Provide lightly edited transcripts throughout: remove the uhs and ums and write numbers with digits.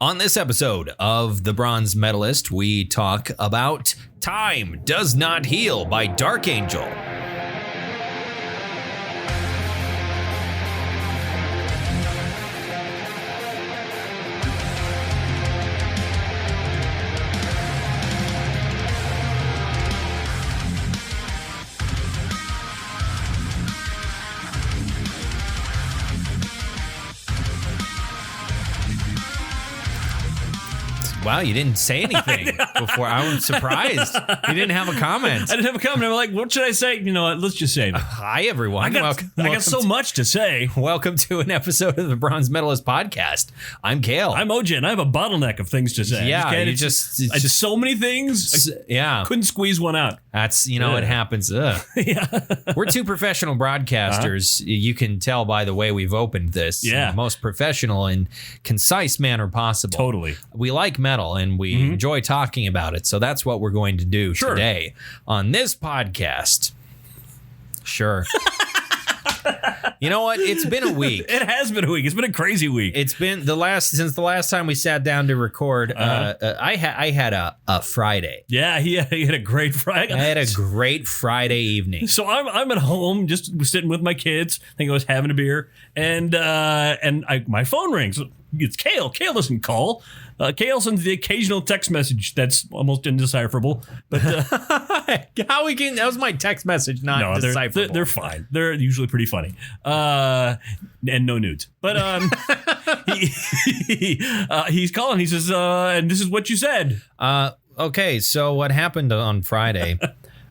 On this episode of The Bronze Metalist, we talk about Time Does Not Heal by Dark Angel. Wow, you didn't say anything before. I was surprised. You didn't have a comment. I didn't have a comment. I'm like, what should I say? You know what? Let's just say it. Hi, everyone. I got so much to say. Welcome to an episode of the Bronze Medalist podcast. I'm Kayle. I'm OJ, and I have a bottleneck of things to say. Yeah, it's just so many things. Yeah. Couldn't squeeze one out. That's, it happens. Yeah. We're two professional broadcasters. You can tell by the way we've opened this. Yeah. In the most professional and concise manner possible. Totally. We like metal and we enjoy talking about it. So that's what we're going to do today on this podcast. Sure. You know what? It's been a week. It has been a week. It's been a crazy week. It's been since the last time we sat down to record. I had a Friday. Yeah, he had a great Friday. I had a great Friday evening. So I'm at home, just sitting with my kids. I think I was having a beer, and my phone rings. It's Kayle. Kayle doesn't call. Kayle sends the occasional text message that's almost indecipherable. But that was my text message, not decipherable. They're fine. They're usually pretty funny. And no nudes. But he's calling. He says, and this is what you said. Okay, so what happened on Friday?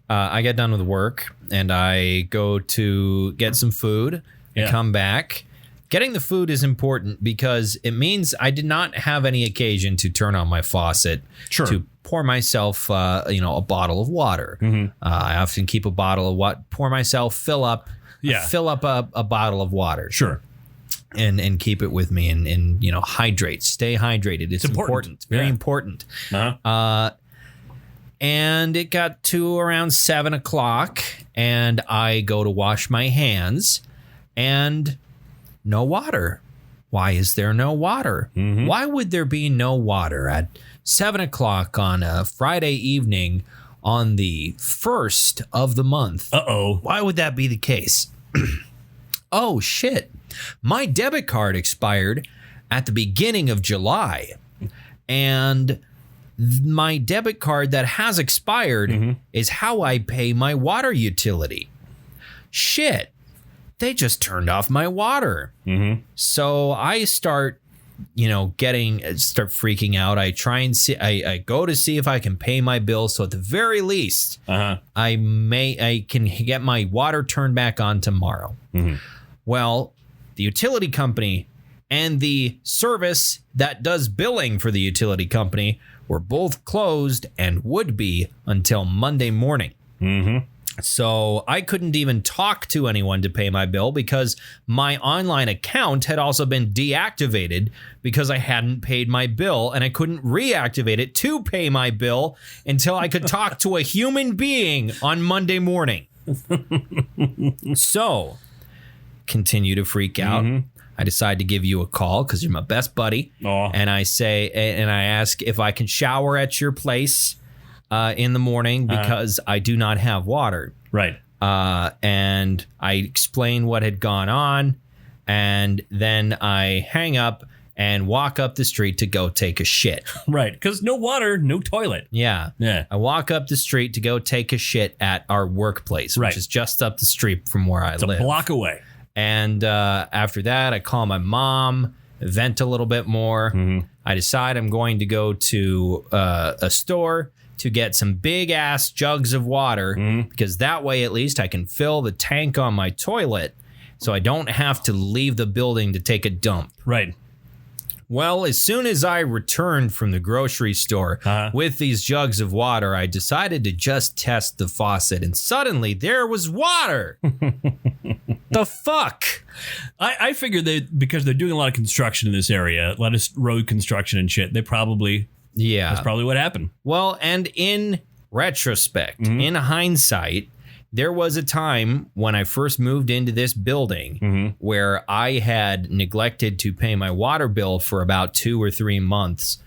I get done with work and I go to get some food and come back. Getting the food is important because it means I did not have any occasion to turn on my faucet to pour myself, a bottle of water. I often keep a bottle of what pour myself, fill up a bottle of water. Sure. And keep it with me and hydrate, stay hydrated. It's important. Very important. And it got to around 7:00 and I go to wash my hands and no water. Why is there no water? Why would there be no water at 7:00 on a Friday evening on the 1st of the month? Why would that be the case? Oh, shit. My debit card expired at the beginning of July. And my debit card that has expired is how I pay my water utility. Shit. They just turned off my water. So I start, start freaking out. I try and see, I go to see if I can pay my bill. So at the very least, I can get my water turned back on tomorrow. Well, the utility company and the service that does billing for the utility company were both closed and would be until Monday morning. So I couldn't even talk to anyone to pay my bill because my online account had also been deactivated because I hadn't paid my bill and I couldn't reactivate it to pay my bill until I could talk to a human being on Monday morning. So, continue to freak out. I decide to give you a call because you're my best buddy. And I ask if I can shower at your place in the morning because I do not have water. Right. And I explain what had gone on. And then I hang up and walk up the street to go take a shit. Right. Because no water, no toilet. Yeah. I walk up the street to go take a shit at our workplace, which is just up the street from where I live. It's a block away. And after that, I call my mom, vent a little bit more. I decide I'm going to go to a store to get some big ass jugs of water because that way at least I can fill the tank on my toilet so I don't have to leave the building to take a dump. Right. Well, as soon as I returned from the grocery store with these jugs of water, I decided to just test the faucet and suddenly there was water. The fuck? I figured that because they're doing a lot of construction in this area, a lot of road construction and shit, they probably... Yeah. That's probably what happened. Well, and in retrospect, in hindsight, there was a time when I first moved into this building where I had neglected to pay my water bill for about 2 or 3 months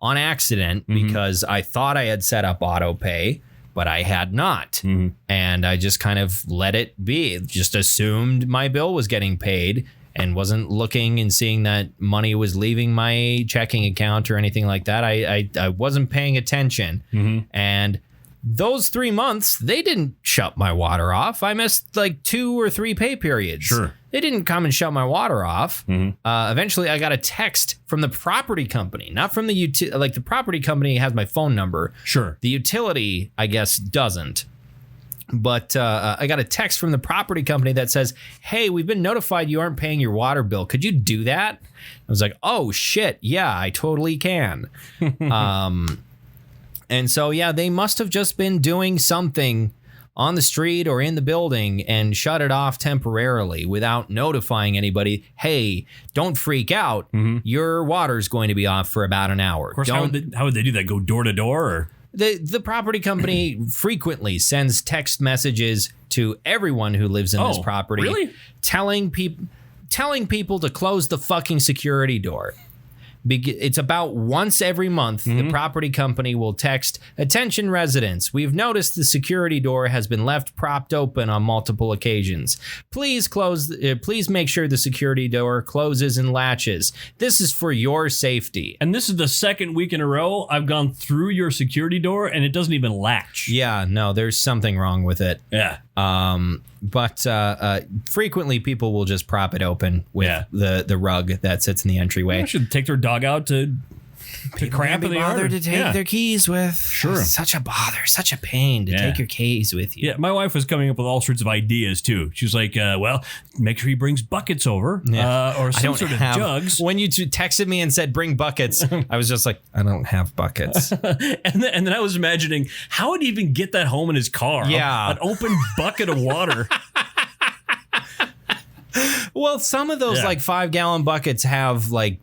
on accident because I thought I had set up auto pay, but I had not. And I just kind of let it be. Just assumed my bill was getting paid and wasn't looking and seeing that money was leaving my checking account or anything like that. I wasn't paying attention. And those 3 months, they didn't shut my water off. I missed like 2 or 3 pay periods. Sure. They didn't come and shut my water off. Eventually, I got a text from the property company, not from the utility. Like the property company has my phone number. Sure. The utility, I guess, doesn't. But I got a text from the property company that says, hey, we've been notified you aren't paying your water bill. Could you do that? I was like, oh, shit. Yeah, I totally can. And so, yeah, they must have just been doing something on the street or in the building and shut it off temporarily without notifying anybody. Hey, don't freak out. Your water's going to be off for about an hour. Of course, how would they do that? Go door to door? Or? The property company frequently sends text messages to everyone who lives in this property. Really? Telling people to close the fucking security door. It's about once every month, the property company will text, attention residents, we've noticed the security door has been left propped open on multiple occasions. Please make sure the security door closes and latches. This is for your safety. And this is the second week in a row I've gone through your security door and it doesn't even latch. Yeah, no, there's something wrong with it. Yeah. But frequently people will just prop it open with the rug that sits in the entryway. I should take their dog out to crap in the yard. To take their keys with. Sure. Such a bother, such a pain to take your keys with you. Yeah, my wife was coming up with all sorts of ideas too. She was like, well, make sure he brings buckets over or some sort of jugs. When you texted me and said bring buckets, I was just like, I don't have buckets. and then I was imagining how would he even get that home in his car? Yeah. An open bucket of water. Well, some of those like 5-gallon buckets have like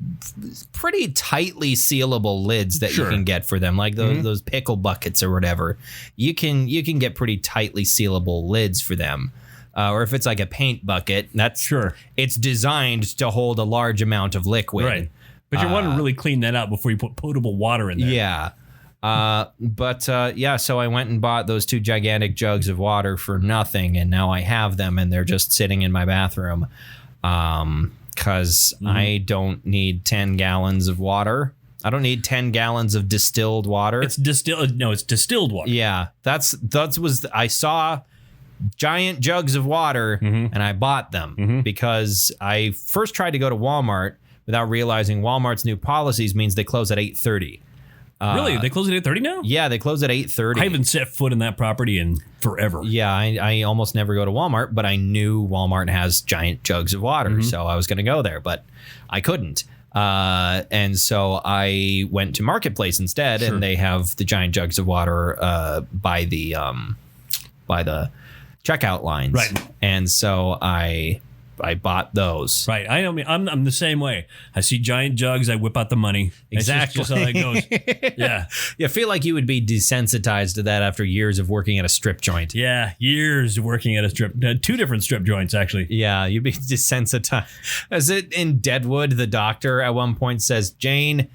pretty tightly sealable lids that you can get for them, like those pickle buckets or whatever. You can get pretty tightly sealable lids for them. Or if it's like a paint bucket, it's designed to hold a large amount of liquid. Right. But you want to really clean that out before you put potable water in there. Yeah. So I went and bought those 2 gigantic jugs of water for nothing, and now I have them, and they're just sitting in my bathroom. Because I don't need 10 gallons of water. I don't need 10 gallons of distilled water. It's distilled water. Yeah, I saw giant jugs of water, and I bought them because I first tried to go to Walmart without realizing Walmart's new policies means they close at 8:30. Really? They close at 8:30 now? Yeah, they close at 8:30. I haven't set foot in that property in forever. Yeah, I almost never go to Walmart, but I knew Walmart has giant jugs of water, so I was going to go there, but I couldn't. And so I went to Marketplace instead, and they have the giant jugs of water by the checkout lines. Right. And so I bought those. Right. I'm the same way. I see giant jugs, I whip out the money. Exactly. That's just how that goes. Yeah. I feel like you would be desensitized to that after years of working at a strip joint. Yeah, years of working at a 2 different strip joints, actually. Yeah, you'd be desensitized. As it in Deadwood, the doctor at one point says, Jane,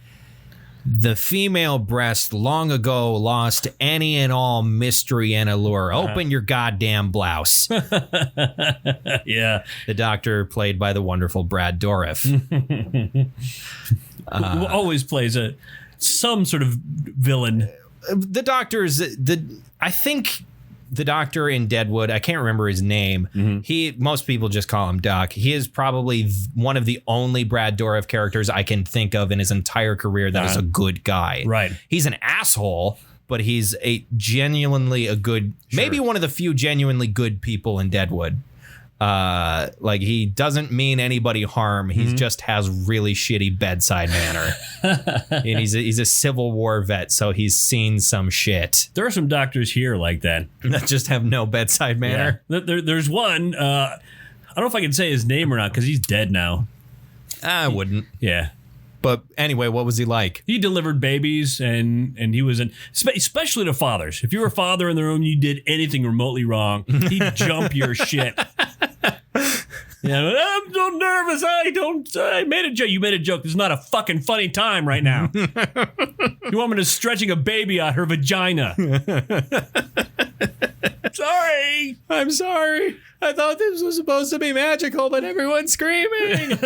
the female breast long ago lost any and all mystery and allure. Open your goddamn blouse. Yeah. The doctor, played by the wonderful Brad Dourif. Who always plays some sort of villain. The doctor's I think the doctor in Deadwood, I can't remember his name. Most people just call him Doc. He is probably one of the only Brad Dourif characters I can think of in his entire career that is a good guy. Right. He's an asshole, but he's genuinely a good, maybe one of the few genuinely good people in Deadwood. Like he doesn't mean anybody harm. He just has really shitty bedside manner. And he's a Civil War vet, so he's seen some shit. There are some doctors here like that just have no bedside manner. Yeah. There's one. I don't know if I can say his name or not because he's dead now. I wouldn't. Yeah. But anyway, what was he like? He delivered babies, and he was especially to fathers. If you were a father in the room, you did anything remotely wrong, he'd jump your shit. I'm so nervous. I made a joke. You made a joke. This is not a fucking funny time right now. You want me to stretching a baby out her vagina? Sorry. I'm sorry. I thought this was supposed to be magical, but everyone's screaming.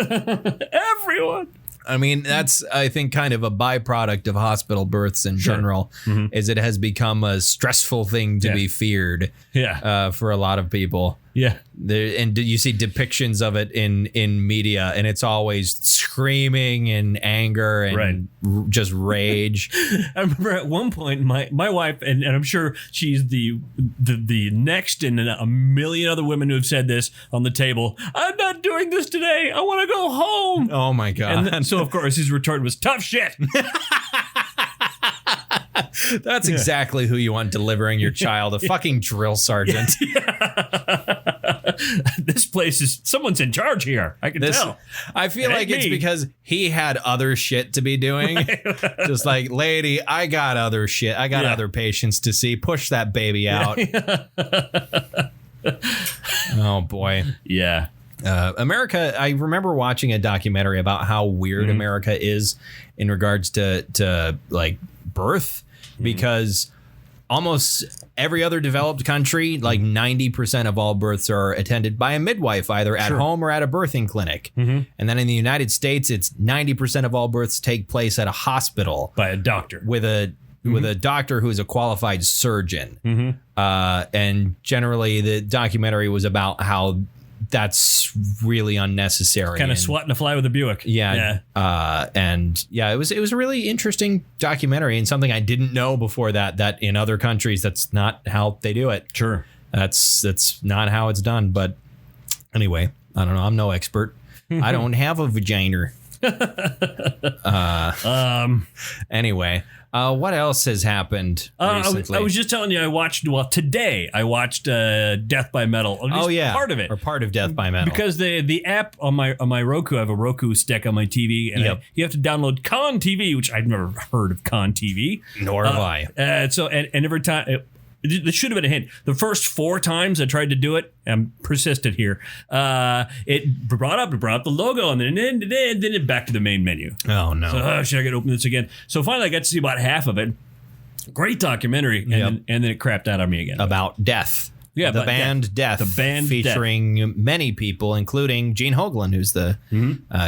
Everyone. I mean, that's, I think, kind of a byproduct of hospital births in general, is it has become a stressful thing to be feared for a lot of people. Yeah. And you see depictions of it in media, and it's always screaming and anger and just rage. I remember at one point, my wife, and I'm sure she's the next in a million other women who have said this on the table, I'm not doing this today. I want to go home. Oh, my God. And so, of course, his retort was tough shit. That's exactly who you want delivering your child, a fucking drill sergeant. This place is, someone's in charge here. I can tell. I feel like it's because he had other shit to be doing. Just like, lady, I got other shit. I got other patients to see. Push that baby out. Oh, boy. Yeah. America, I remember watching a documentary about how weird America is in regards to like birth, because almost every other developed country, like 90% of all births are attended by a midwife, either at home or at a birthing clinic. And then in the United States, it's 90% of all births take place at a hospital by a doctor with a doctor who's a qualified surgeon. And generally, the documentary was about how that's really unnecessary. Kind of swatting a fly with a Buick. Yeah. It was a really interesting documentary, and something I didn't know before that in other countries, that's not how they do it. Sure. That's not how it's done. But anyway, I don't know. I'm no expert. I don't have a vagina. Anyway, what else has happened recently? I was just telling you, today I watched Death by Metal. Part of it, or part of Death by Metal, because the app on my Roku, I have a Roku stick on my TV, and you have to download Con TV, which I've never heard of Con TV. Nor have I. So every time. This should have been a hint. The first 4 times I tried to do it, I'm persistent here. It brought up the logo, and then it back to the main menu. Oh no! So should I get to open this again? So finally, I got to see about half of it. Great documentary, and then it crapped out on me again about death. Yeah, the band Death. The band featuring many people, including Gene Hoglan, who's the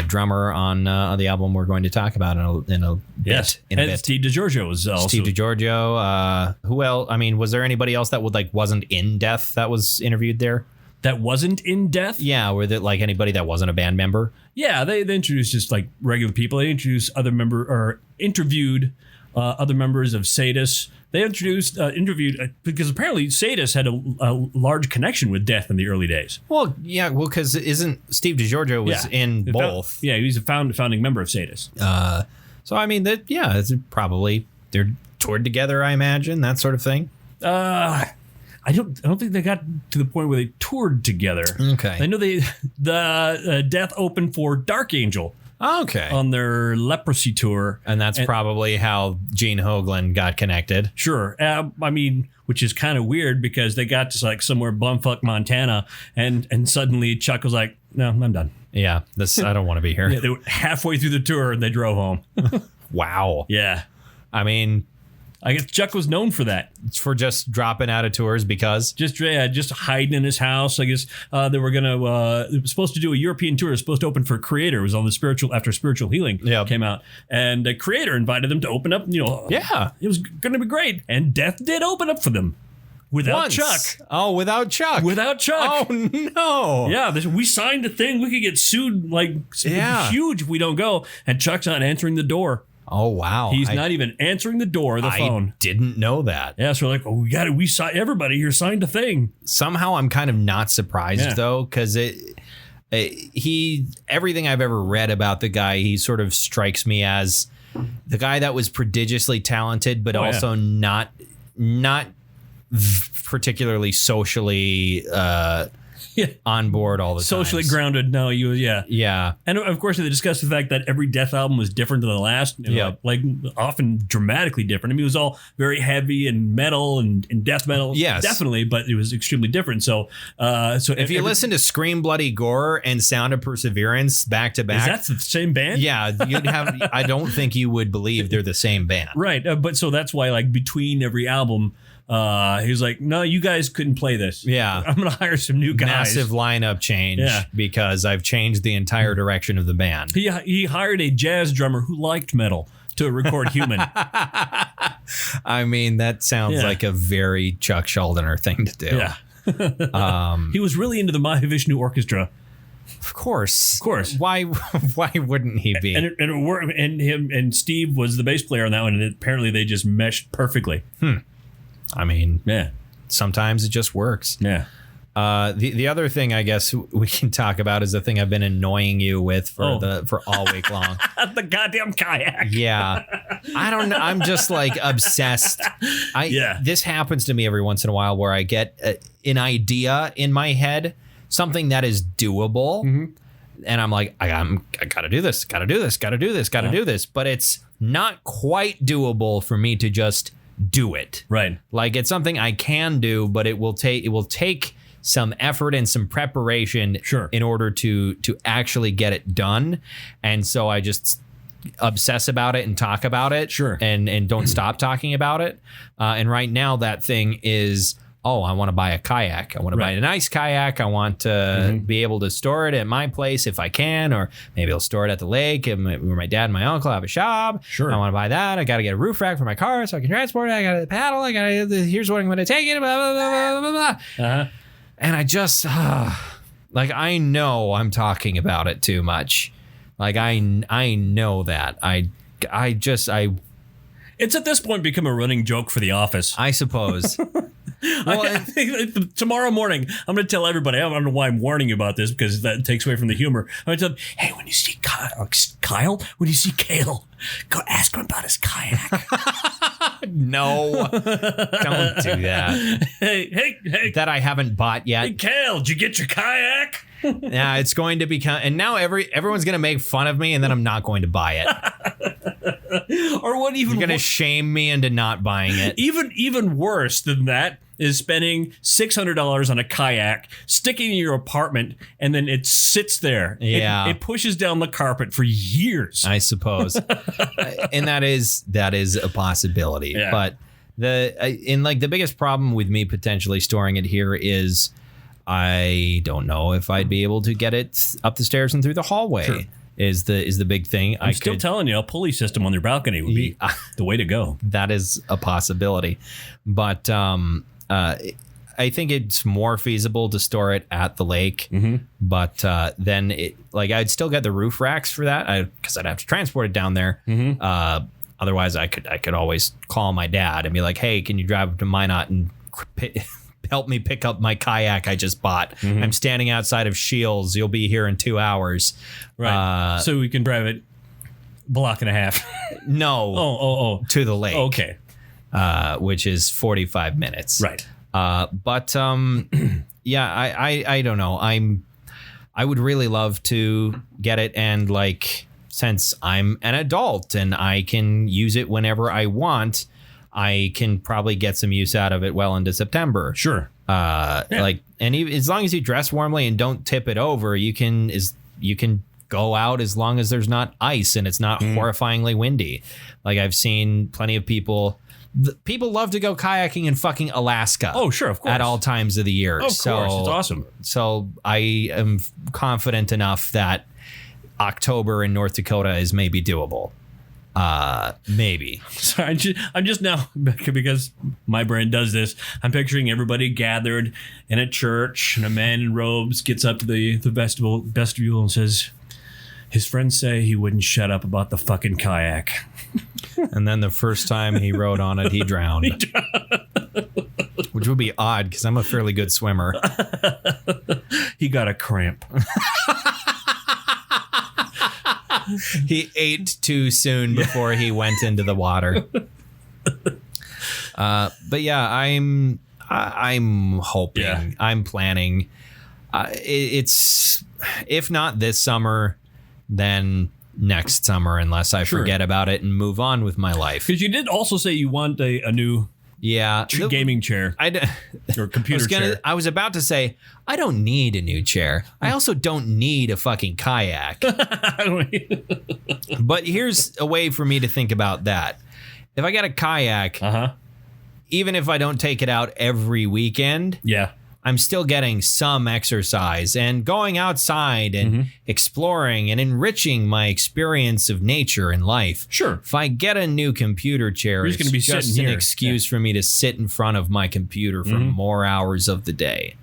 drummer on the album we're going to talk about in a bit. And Steve DiGiorgio was also. Steve DiGiorgio. Who else? I mean, was there anybody else that wasn't in Death that was interviewed there? That wasn't in Death? Yeah, were there like anybody that wasn't a band member? Yeah, they introduced just like regular people. They introduced interviewed other members of Sadus. They interviewed because apparently Sadus had a large connection with Death in the early days. Well, yeah, because isn't Steve DiGiorgio was in both? He was a founding member of Sadus. So I mean it's probably they're toured together, I imagine, that sort of thing. I don't think they got to the point where they toured together. Okay, I know the Death opened for Dark Angel. Okay. On their Leprosy tour. And that's probably how Gene Hoglan got connected. Sure. I mean, which is kind of weird because they got to like somewhere bumfuck Montana and suddenly Chuck was like, no, I'm done. Yeah, I don't want to be here. They were halfway through the tour and they drove home. Wow. Yeah. I mean, I guess Chuck was known for that. It's for just dropping out of tours because? Just hiding in his house. I guess they were supposed to do a European tour. It was supposed to open for Creator. It was on the after Spiritual Healing came out. And Creator invited them to open up. Yeah. It was going to be great. And Death did open up for them. Without Chuck. Oh, without Chuck. Without Chuck. Oh, no. Yeah, we signed a thing. We could get sued huge if we don't go. And Chuck's not answering the door. Oh, wow. He's not even answering the door or the phone. I didn't know that. Yeah, so we're like, we signed, everybody here signed a thing. Somehow I'm kind of not surprised, though, because everything I've ever read about the guy, he sort of strikes me as the guy that was prodigiously talented, but also not particularly socially on board all the time. Socially grounded. No, Yeah. And of course, they discussed the fact that every Death album was different than the last. Like often dramatically different. I mean, it was all very heavy and metal and death metal. Yes. Definitely, but it was extremely different. So if you listen to Scream Bloody Gore and Sound of Perseverance back to back. Is that the same band? Yeah. You'd have, I don't think you would believe they're the same band. Right. But so that's why, like, between every album, he was like, no, you guys couldn't play this. Yeah. I'm going to hire some new guys. Massive lineup change because I've changed the entire direction of the band. He hired a jazz drummer who liked metal to record Human. I mean, that sounds like a very Chuck Schuldiner thing to do. Yeah. He was really into the Mahavishnu Orchestra. Of course. Why wouldn't he be? And him and Steve was the bass player on that one, and apparently they just meshed perfectly. I mean, yeah. Sometimes it just works. Yeah. The other thing I guess we can talk about is the thing I've been annoying you with for all week long. The goddamn kayak. Yeah. I don't know. I'm just like obsessed. This happens to me every once in a while where I get an idea in my head, something that is doable. And I'm like, I gotta do this, gotta do this. But it's not quite doable for me to just do it. Right. Like it's something I can do, but it will take some effort and some preparation in order to actually get it done. And so I just obsess about it and talk about it and don't stop talking about it. And right now that thing is, I want to buy a kayak. I want to buy a nice kayak. I want to be able to store it at my place if I can, or maybe I'll store it at the lake where my dad and my uncle have a shop. I want to buy that. I got to get a roof rack for my car so I can transport it. I got to paddle. Here's what I'm going to take it. Blah, blah, blah, blah, blah. And I just, like, I know I'm talking about it too much. Like, I know that. It's at this point become a running joke for The Office. I suppose. Well, I think tomorrow morning, I'm going to tell everybody. I don't know why I'm warning you about this because that takes away from the humor. I'm going to tell them, hey, when you see Kyle, when you see Kayle, go ask him about his kayak. No, don't do that. Hey. That I haven't bought yet. Hey, Kayle, did you get your kayak? Yeah, it's going to become, and now everyone's going to make fun of me, and then I'm not going to buy it. Or what even? You're going to shame me into not buying it. Even worse than that is spending $600 on a kayak, sticking in your apartment, and then it sits there. Yeah, it pushes down the carpet for years. I suppose, and that is a possibility. Yeah. But the biggest problem with me potentially storing it here is I don't know if I'd be able to get it up the stairs and through the hallway. Sure. Is the big thing. I'm still telling you, a pulley system on their balcony would be the way to go. That is a possibility. But I think it's more feasible to store it at the lake. But then I'd still get the roof racks for that because I'd have to transport it down there. Otherwise, I could always call my dad and be like, hey, can you drive up to Minot and help me pick up my kayak I just bought? I'm standing outside of Shields. You'll be here in 2 hours. Right. So we can drive it a block and a half. No. Oh. To the lake. Okay. Which is 45 minutes. Right. But yeah, I don't know. I would really love to get it, and since I'm an adult and I can use it whenever I want, I can probably get some use out of it well into September. Sure. As long as you dress warmly and don't tip it over, you can go out as long as there's not ice and it's not horrifyingly windy. Like I've seen plenty of people love to go kayaking in fucking Alaska. Oh, sure, of course. At all times of the year. Of course, it's awesome. So I am confident enough that October in North Dakota is maybe doable. Maybe. Sorry, I'm just now, because my brain does this, I'm picturing everybody gathered in a church, and a man in robes gets up to the vestibule and says, his friends say he wouldn't shut up about the fucking kayak. And then the first time he rode on it, he drowned. Which would be odd because I'm a fairly good swimmer. He got a cramp. He ate too soon before he went into the water. But yeah, I'm hoping, I'm planning. It's if not this summer, then next summer, unless I forget about it and move on with my life. Because you did also say you want a new gaming chair or computer chair. I was about to say, I don't need a new chair. I also don't need a fucking kayak. But here's a way for me to think about that. If I got a kayak, even if I don't take it out every weekend, I'm still getting some exercise and going outside and exploring and enriching my experience of nature and life. Sure. If I get a new computer chair, it's just an excuse for me to sit in front of my computer for more hours of the day.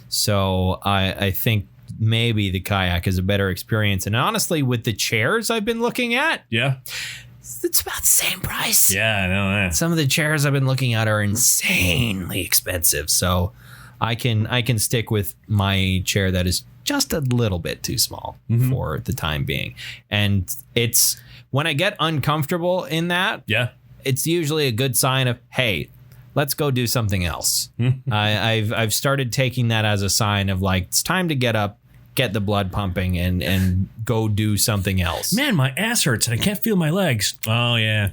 So I think maybe the kayak is a better experience. And honestly, with the chairs I've been looking at, it's about the same price. Yeah, I know that. Some of the chairs I've been looking at are insanely expensive. So I can stick with my chair that is just a little bit too small for the time being. And it's when I get uncomfortable in that, it's usually a good sign of, hey, let's go do something else. I've started taking that as a sign of like, it's time to get up, get the blood pumping and go do something else. Man, my ass hurts and I can't feel my legs. Oh, yeah.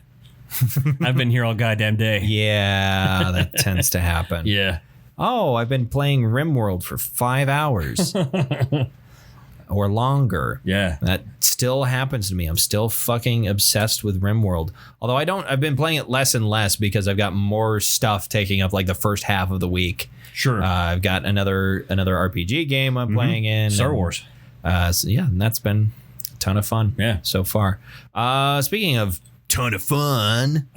I've been here all goddamn day. Yeah, that tends to happen. Yeah. Oh, I've been playing RimWorld for 5 hours or longer. Yeah. That still happens to me. I'm still fucking obsessed with RimWorld. Although I've been playing it less and less because I've got more stuff taking up like the first half of the week. Sure. I've got another RPG game I'm playing in. Star Wars. So yeah, and that's been a ton of fun so far. Speaking of ton of fun,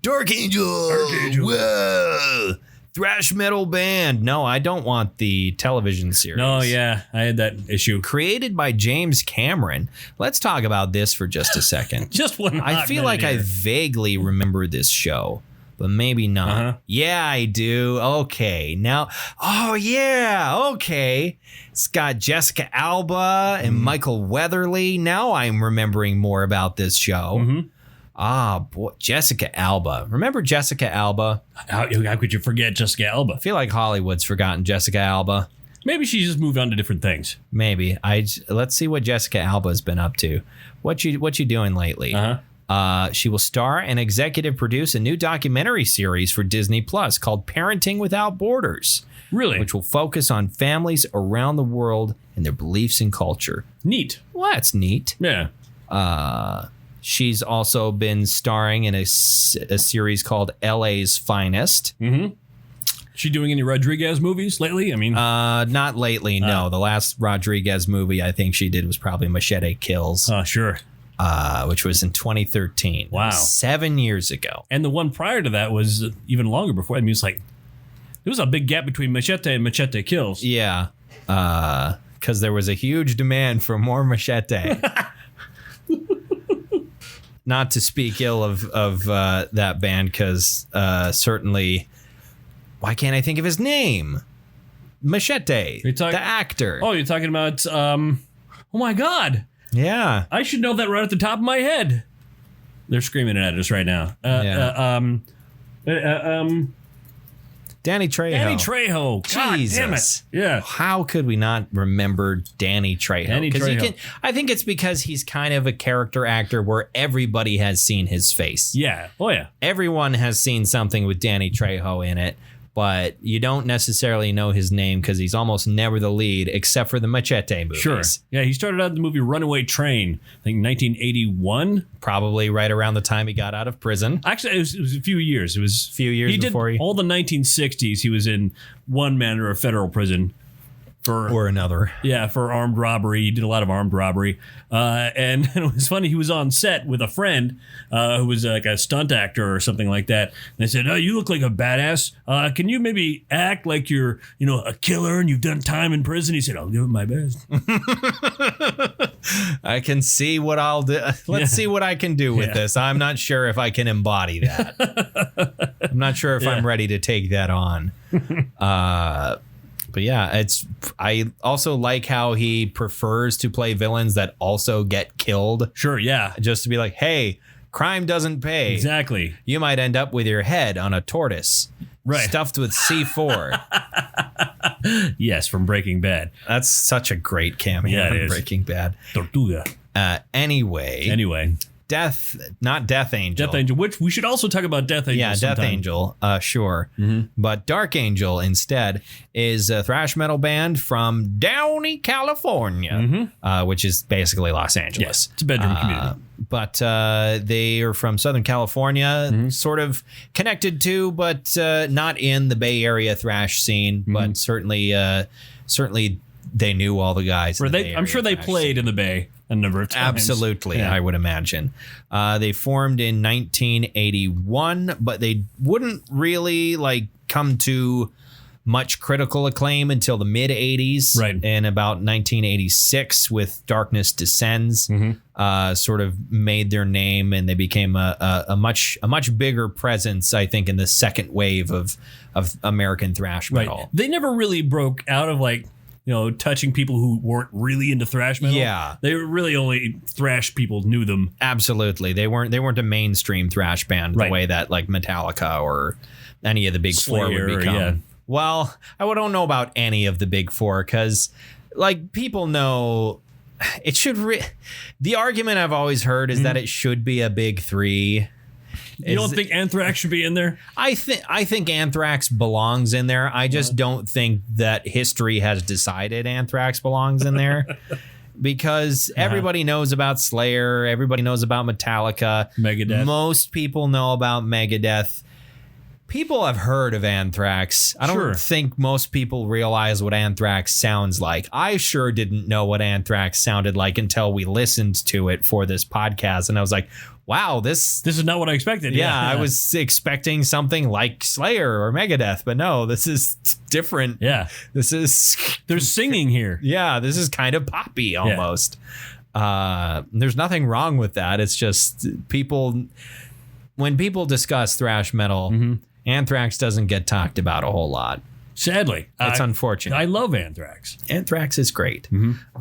Dark Angel. Whoa. Thrash metal band. No, I don't want the television series. No, yeah, I had that issue. Created by James Cameron. Let's talk about this for just a second. Just one. I feel like I vaguely remember this show, but maybe not. Yeah, I do. Okay. Now, oh yeah, okay. It's got Jessica Alba and Michael Weatherly. Now I'm remembering more about this show. Ah, boy, Jessica Alba. Remember Jessica Alba? How could you forget Jessica Alba? I feel like Hollywood's forgotten Jessica Alba. Maybe she just moved on to different things. Maybe. Let's see what Jessica Alba's been up to. What you doing lately? She will star and executive produce a new documentary series for Disney Plus called Parenting Without Borders. Really? Which will focus on families around the world and their beliefs and culture. Neat. Well, that's neat. Yeah. She's also been starring in a series called LA's Finest. She doing any Rodriguez movies lately? I mean, not lately. No, the last Rodriguez movie I think she did was probably Machete Kills. Oh, sure. Which was in 2013. Wow. 7 years ago. And the one prior to that was even longer before. I mean, it's like there was a big gap between Machete and Machete Kills. Yeah. Because there was a huge demand for more Machete. Not to speak ill of that band, because certainly, why can't I think of his name? Machete, the actor. Oh, you're talking about, oh my God. Yeah. I should know that right at the top of my head. They're screaming it at us right now. Danny Trejo. Danny Trejo. God Jesus. damn it. Yeah. How could we not remember Danny Trejo? Danny Trejo. I think it's because he's kind of a character actor where everybody has seen his face. Yeah. Oh, yeah. Everyone has seen something with Danny Trejo in it, but you don't necessarily know his name because he's almost never the lead except for the Machete movies. Sure. Yeah, he started out in the movie Runaway Train, I think 1981. Probably right around the time he got out of prison. Actually, it was a few years. It was a few years before all the 1960s. He was in one manner of federal prison. Or another. Yeah, for armed robbery. He did a lot of armed robbery. And it was funny. He was on set with a friend who was like a stunt actor or something like that. And they said, "Oh, you look like a badass. Can you maybe act like you're, a killer and you've done time in prison?" He said, "I'll do it my best." I can see what I'll do. Let's see what I can do with this. I'm not sure if I can embody that. I'm not sure if I'm ready to take that on. But yeah, I also like how he prefers to play villains that also get killed. Sure, yeah. Just to be like, hey, crime doesn't pay. Exactly. You might end up with your head on a tortoise. Right. Stuffed with C4. Yes, from Breaking Bad. That's such a great cameo Yeah, it in is. Breaking Bad. Tortuga. Anyway, not Death Angel. Death Angel, which we should also talk about Death Angel. Yeah, sometime. Death Angel, sure. But Dark Angel instead is a thrash metal band from Downey, California, which is basically Los Angeles. Yes, it's a bedroom community. But they are from Southern California, sort of connected to, but not in the Bay Area thrash scene, but certainly they knew all the guys. I'm sure they played in the Bay a number of times. Absolutely, Yeah. I would imagine. They formed in 1981, but they wouldn't really come to much critical acclaim until the mid 80s. Right. And about 1986 with Darkness Descends, sort of made their name, and they became a much bigger presence, I think, in the second wave of American thrash metal. Right. They never really broke out of touching people who weren't really into thrash metal. Yeah. They were really only thrash people knew them. Absolutely. They weren't a mainstream thrash band the way that Metallica or any of the big four Slayer, would become. yeah. Well, I don't know about any of the big four because people know it should the argument I've always heard is that it should be a big three. You don't think Anthrax should be in there? I think Anthrax belongs in there. I just don't think that history has decided Anthrax belongs in there. Because everybody knows about Slayer, everybody knows about Metallica, Megadeth. Most people know about Megadeth. People have heard of Anthrax. I don't think most people realize what Anthrax sounds like. I sure didn't know what Anthrax sounded like until we listened to it for this podcast. And I was like, wow, this is not what I expected. Yeah, I was expecting something like Slayer or Megadeth, but no, this is different. Yeah. There's singing here. Yeah, this is kind of poppy almost. There's nothing wrong with that. It's just when people discuss thrash metal, Anthrax doesn't get talked about a whole lot. Sadly. It's unfortunate. I love Anthrax. Anthrax is great.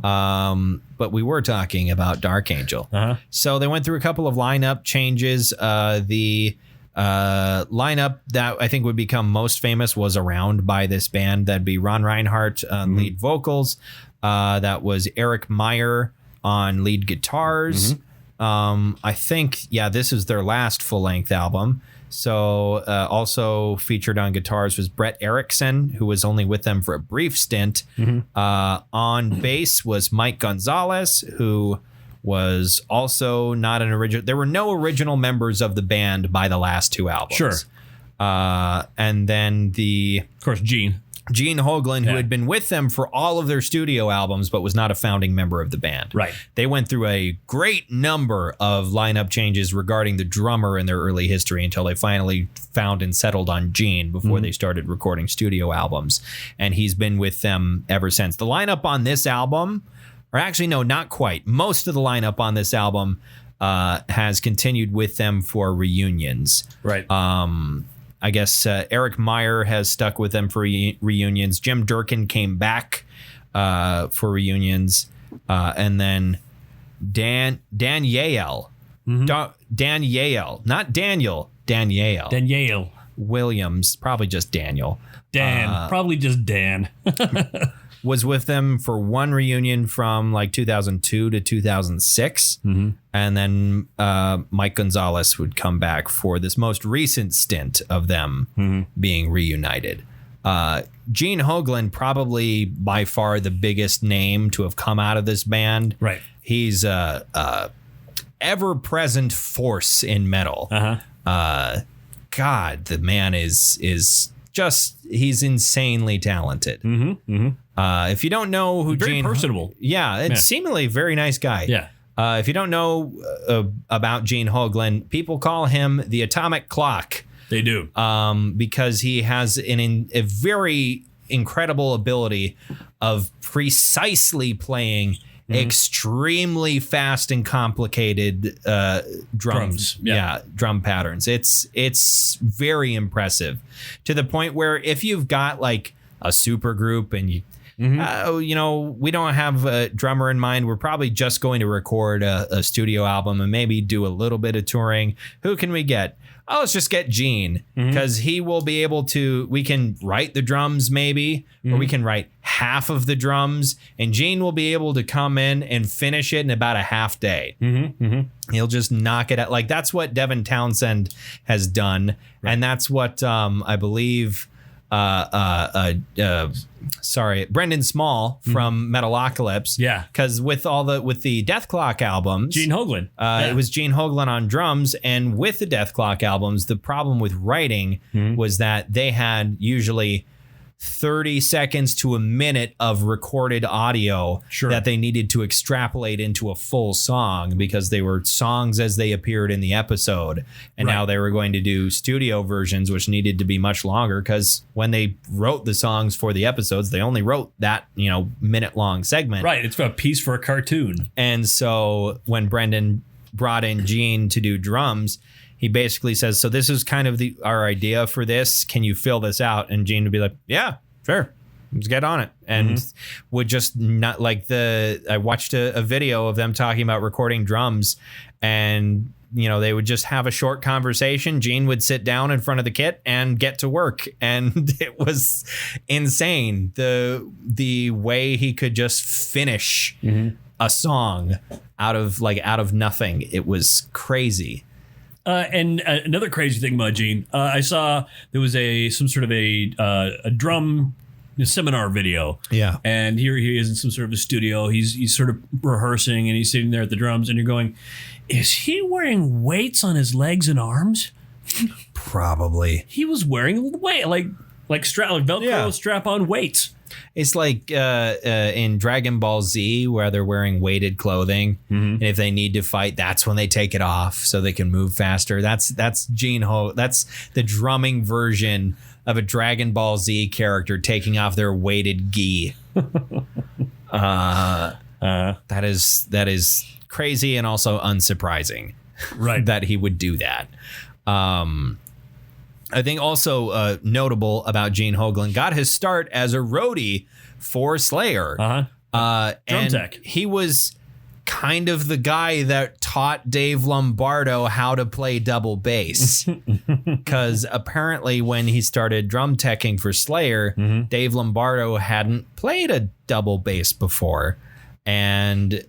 But we were talking about Dark Angel. So they went through a couple of lineup changes. The lineup that I think would become most famous was Around by this band. That'd be Ron Reinhart on lead vocals. That was Eric Meyer on lead guitars. I think, this is their last full-length album. So also featured on guitars was Brett Erickson, who was only with them for a brief stint. On bass was Mike Gonzalez, who was also not an original. There were no original members of the band by the last two albums. Sure. And then of course, Gene Hoglan, who had been with them for all of their studio albums, but was not a founding member of the band. Right. They went through a great number of lineup changes regarding the drummer in their early history until they finally found and settled on Gene before they started recording studio albums. And he's been with them ever since. The lineup on this album, or actually, no, not quite. Most of the lineup on this album has continued with them for reunions. Right. I guess Eric Meyer has stuck with them for reunions. Jim Durkin came back for reunions. And then Dan Yale. Dan Yale. Not Daniel. Dan Yale. Danielle Williams. Probably just Daniel. Probably just Dan. Was with them for one reunion from 2002 to 2006. And then Mike Gonzalez would come back for this most recent stint of them being reunited. Gene Hoglan, probably by far the biggest name to have come out of this band. Right. He's a ever-present force in metal. God, the man is just, he's insanely talented. If you don't know who very Gene... personable. Seemingly a very nice guy. Yeah. If you don't know about Gene Hoglan, people call him the Atomic Clock. They do. Because he has a very incredible ability of precisely playing extremely fast and complicated drums. Drum patterns. It's very impressive, to the point where if you've got a super group and We don't have a drummer in mind. We're probably just going to record a studio album and maybe do a little bit of touring. Who can we get? Oh, let's just get Gene, because he will be able to, we can write the drums maybe, or we can write half of the drums, and Gene will be able to come in and finish it in about a half day. He'll just knock it out. Like, that's what Devin Townsend has done. Right. And that's what I believe, Brendan Small from Metalocalypse. Yeah. Because with the Death Clock albums, Gene Hoglan. It was Gene Hoglan on drums. And with the Death Clock albums, the problem with writing was that they had usually 30 seconds to a minute of recorded audio that they needed to extrapolate into a full song, because they were songs as they appeared in the episode. And now they were going to do studio versions, which needed to be much longer, because when they wrote the songs for the episodes, they only wrote that, minute long segment. Right. It's a piece for a cartoon. And so when Brendan brought in Gene to do drums, he basically says, so this is kind of our idea for this. Can you fill this out? And Gene would be like, yeah, sure. Let's get on it. And would just not I watched a video of them talking about recording drums, and, they would just have a short conversation. Gene would sit down in front of the kit and get to work. And it was insane. The way he could just finish a song out of nothing. It was crazy. And another crazy thing about Gene, I saw there was some sort of a drum seminar video. Yeah. And here he is in some sort of a studio. He's sort of rehearsing, and he's sitting there at the drums, and you're going, is he wearing weights on his legs and arms? Probably. He was wearing Velcro strap-on weights. It's like in Dragon Ball Z, where they're wearing weighted clothing, and if they need to fight, that's when they take it off so they can move faster. That's Gene Ho. That's the drumming version of a Dragon Ball Z character taking off their weighted gi. That is crazy and also unsurprising, right? That he would do that. I think also notable about Gene Hoglan, got his start as a roadie for Slayer. Drum tech. He was kind of the guy that taught Dave Lombardo how to play double bass. Because apparently when he started drum teching for Slayer, Dave Lombardo hadn't played a double bass before. And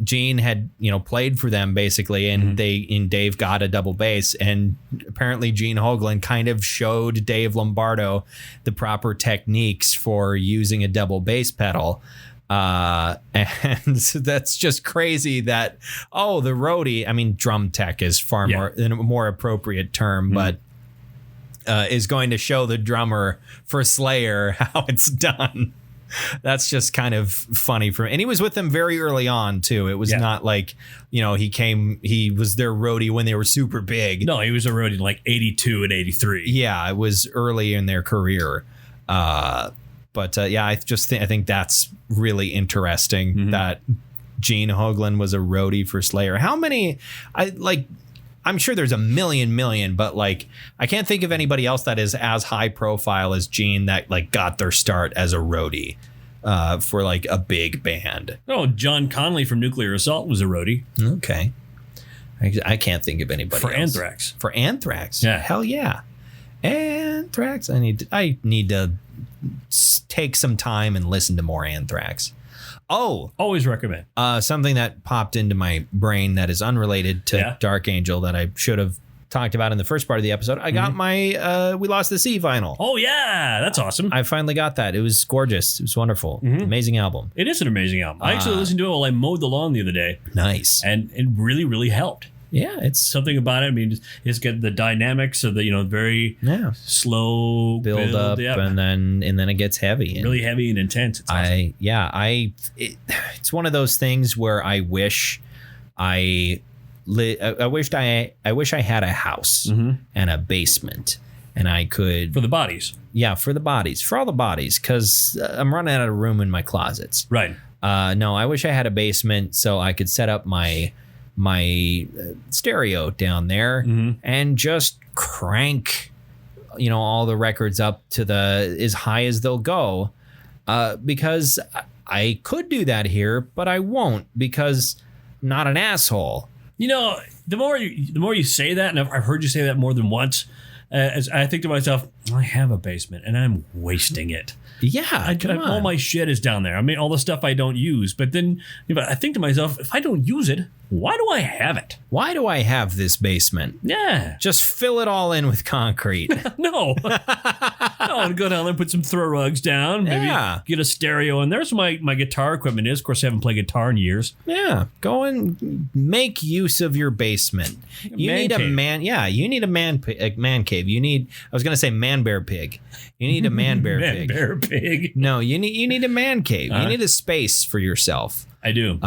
Gene had, played for them basically, and Dave got a double bass, and apparently Gene Hoglan kind of showed Dave Lombardo the proper techniques for using a double bass pedal. And so that's just crazy that, the roadie, drum tech is far more appropriate term, but is going to show the drummer for Slayer how it's done. That's just kind of funny for him. And he was with them very early on, too. It was not like, he was their roadie when they were super big. No, he was a roadie in 82 and 83. Yeah, it was early in their career. I think that's really interesting that Gene Hoglan was a roadie for Slayer. How many, I'm sure there's a million, but I can't think of anybody else that is as high profile as Gene that got their start as a roadie for a big band. Oh, John Conley from Nuclear Assault was a roadie. Okay. I can't think of anybody for else. Anthrax. For Anthrax. Yeah. Hell yeah. Anthrax. I need to take some time and listen to more Anthrax. Oh, always recommend. Something that popped into my brain that is unrelated to Dark Angel that I should have talked about in the first part of the episode. I got my We Lost the Sea vinyl. Oh, yeah. That's awesome. I finally got that. It was gorgeous. It was wonderful. Amazing album. It is an amazing album. I actually listened to it while I mowed the lawn the other day. Nice. And it really, really helped. Yeah, it's something about it. It's got the dynamics of the very slow build up, and then it gets heavy, and really heavy and intense. It's awesome. It's one of those things where I wish I wish I had a house and a basement, and I could for the bodies. Yeah, for all the bodies, because I'm running out of room in my closets. Right. No, I wish I had a basement so I could set up my stereo down there and just crank all the records up to as high as they'll go, because I could do that here, but I won't because I'm not an asshole. You know, the more you say that, and I've heard you say that more than once, as I think to myself, I have a basement and I'm wasting it. Yeah, All my shit is down there. I mean, all the stuff I don't use. But then I think to myself, if I don't use it, why do I have it? Why do I have this basement? Yeah. Just fill it all in with concrete. No. I'll go down there, put some throw rugs down, maybe get a stereo in there. So my guitar equipment is. Of course, I haven't played guitar in years. Yeah, go and make use of your basement. You need a man. Yeah, you need a man cave. You need. I was gonna say man bear pig. You need a man bear pig. Man bear pig. No, you need a man cave. You need a space for yourself. I do.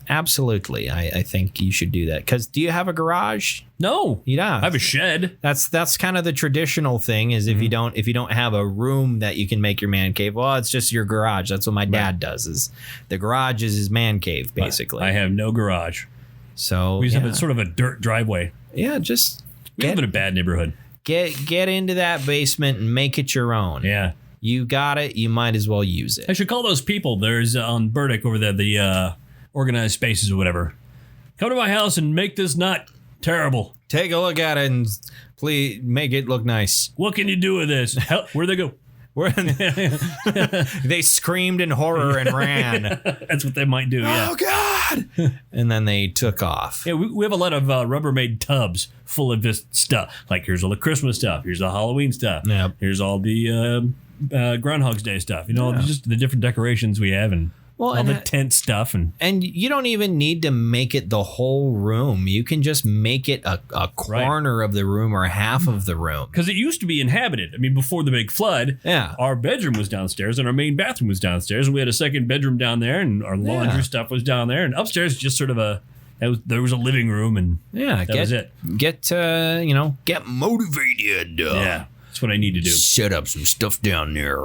Absolutely. I think you should do that. Because do you have a garage? No. You don't. I have a shed. That's kind of the traditional thing is if you don't have a room that you can make your man cave, well, it's just your garage. That's what my dad does is the garage is his man cave, basically. I have no garage. So we just have a sort of a dirt driveway. Yeah, just we live in a bad neighborhood. Get into that basement and make it your own. Yeah. You got it. You might as well use it. I should call those people. There's on Burdick over there, the organized spaces or whatever. Come to my house and make this not terrible. Take a look at it and please make it look nice. What can you do with this? Where'd they go? They screamed in horror and ran. That's what they might do. Yeah. Oh God! And then they took off. Yeah, we have a lot of Rubbermaid tubs full of this stuff. Like here's all the Christmas stuff. Here's the Halloween stuff. Yep. Here's all the Groundhog's Day stuff. You know, just the different decorations we have and. Well, all the tent stuff. And you don't even need to make it the whole room. You can just make it a corner of the room or half of the room. Because it used to be inhabited. I mean, before the big flood, our bedroom was downstairs and our main bathroom was downstairs. And we had a second bedroom down there and our laundry stuff was down there. And upstairs, just sort of there was a living room and that was it. Get motivated. Yeah. That's what I need to do. Set up some stuff down there.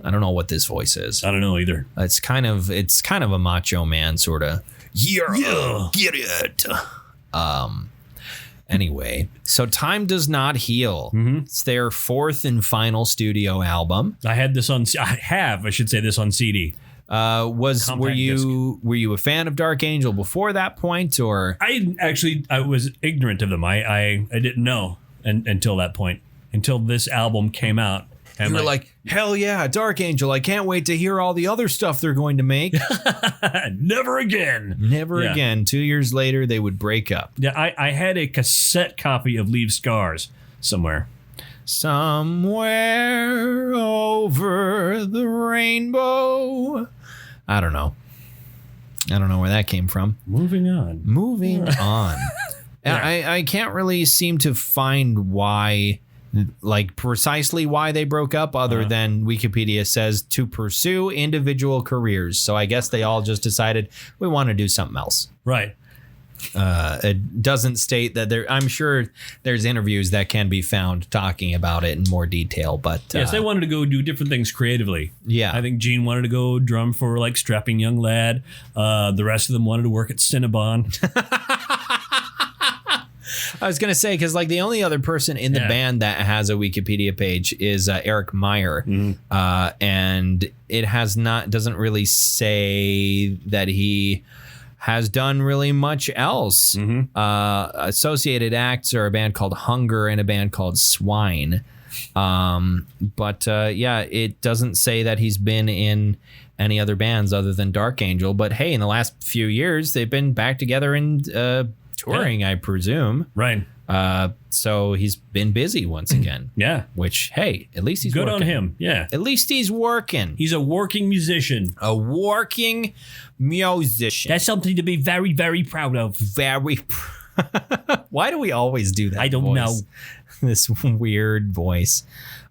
I don't know what this voice is. I don't know either. It's kind of a macho man sort of. Yeah, get it. Anyway, so Time Does Not Heal. Mm-hmm. It's their fourth and final studio album. I had this on. I should say this on CD. Were you a fan of Dark Angel before that point, or? I was ignorant of them. I didn't know until that point. Until this album came out. And you were like, hell yeah, Dark Angel. I can't wait to hear all the other stuff they're going to make. Never again. Never again. 2 years later, they would break up. Yeah, I had a cassette copy of Leave Scars somewhere. Somewhere over the rainbow. I don't know where that came from. Moving on. I can't really seem to find why... like precisely why they broke up other than Wikipedia says to pursue individual careers. So I guess they all just decided we want to do something else. Right. It doesn't state that I'm sure there's interviews that can be found talking about it in more detail, but yes, they wanted to go do different things creatively. Yeah. I think Gene wanted to go drum for like Strapping Young Lad. The rest of them wanted to work at Cinnabon. I was going to say, because like the only other person in the band that has a Wikipedia page is Eric Meyer. Mm-hmm. And it doesn't really say that he has done really much else. Mm-hmm. Associated acts are a band called Hunger and a band called Swine. But it doesn't say that he's been in any other bands other than Dark Angel. But hey, in the last few years, they've been back together and touring, I presume. Right. So he's been busy once again. Yeah. Which, hey, at least he's good working. on him. Yeah. At least he's working. He's a working musician. A working musician. That's something to be very, very proud of. Why do we always do that? I don't know. This weird voice.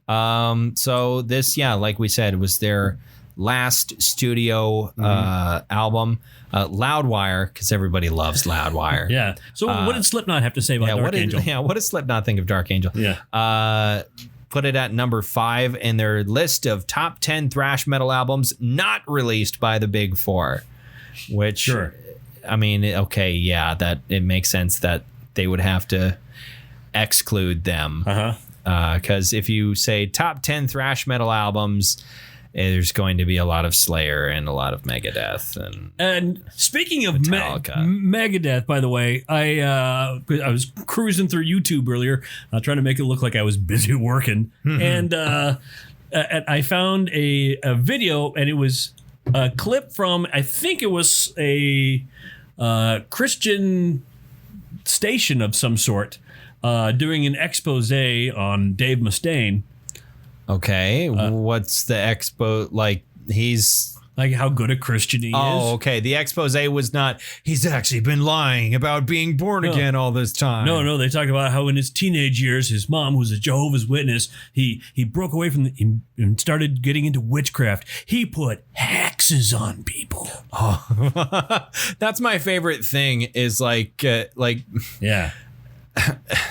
So this, like we said, was their last studio album. Loudwire, because everybody loves Loudwire. Yeah. So what did Slipknot have to say about Dark Angel? What does Slipknot think of Dark Angel? Yeah. Put it at number 5 in their list of top 10 thrash metal albums not released by the Big Four. Which, sure. I mean, okay, yeah, that it makes sense that they would have to exclude them. Because if you say top 10 thrash metal albums there's going to be a lot of Slayer and a lot of Megadeth. And speaking of Metallica. Megadeth, by the way, I was cruising through YouTube earlier, trying to make it look like I was busy working, and I found a video, and it was a clip from, I think it was a Christian station of some sort, doing an expose on Dave Mustaine. Okay, what's the expo? Like, he's like how good a Christian he is. Oh, okay. The expose was not, he's actually been lying about being born again all this time. No. They talked about how in his teenage years, his mom, who's a Jehovah's Witness, he broke away from and started getting into witchcraft. He put hexes on people. Oh, that's my favorite thing is like yeah,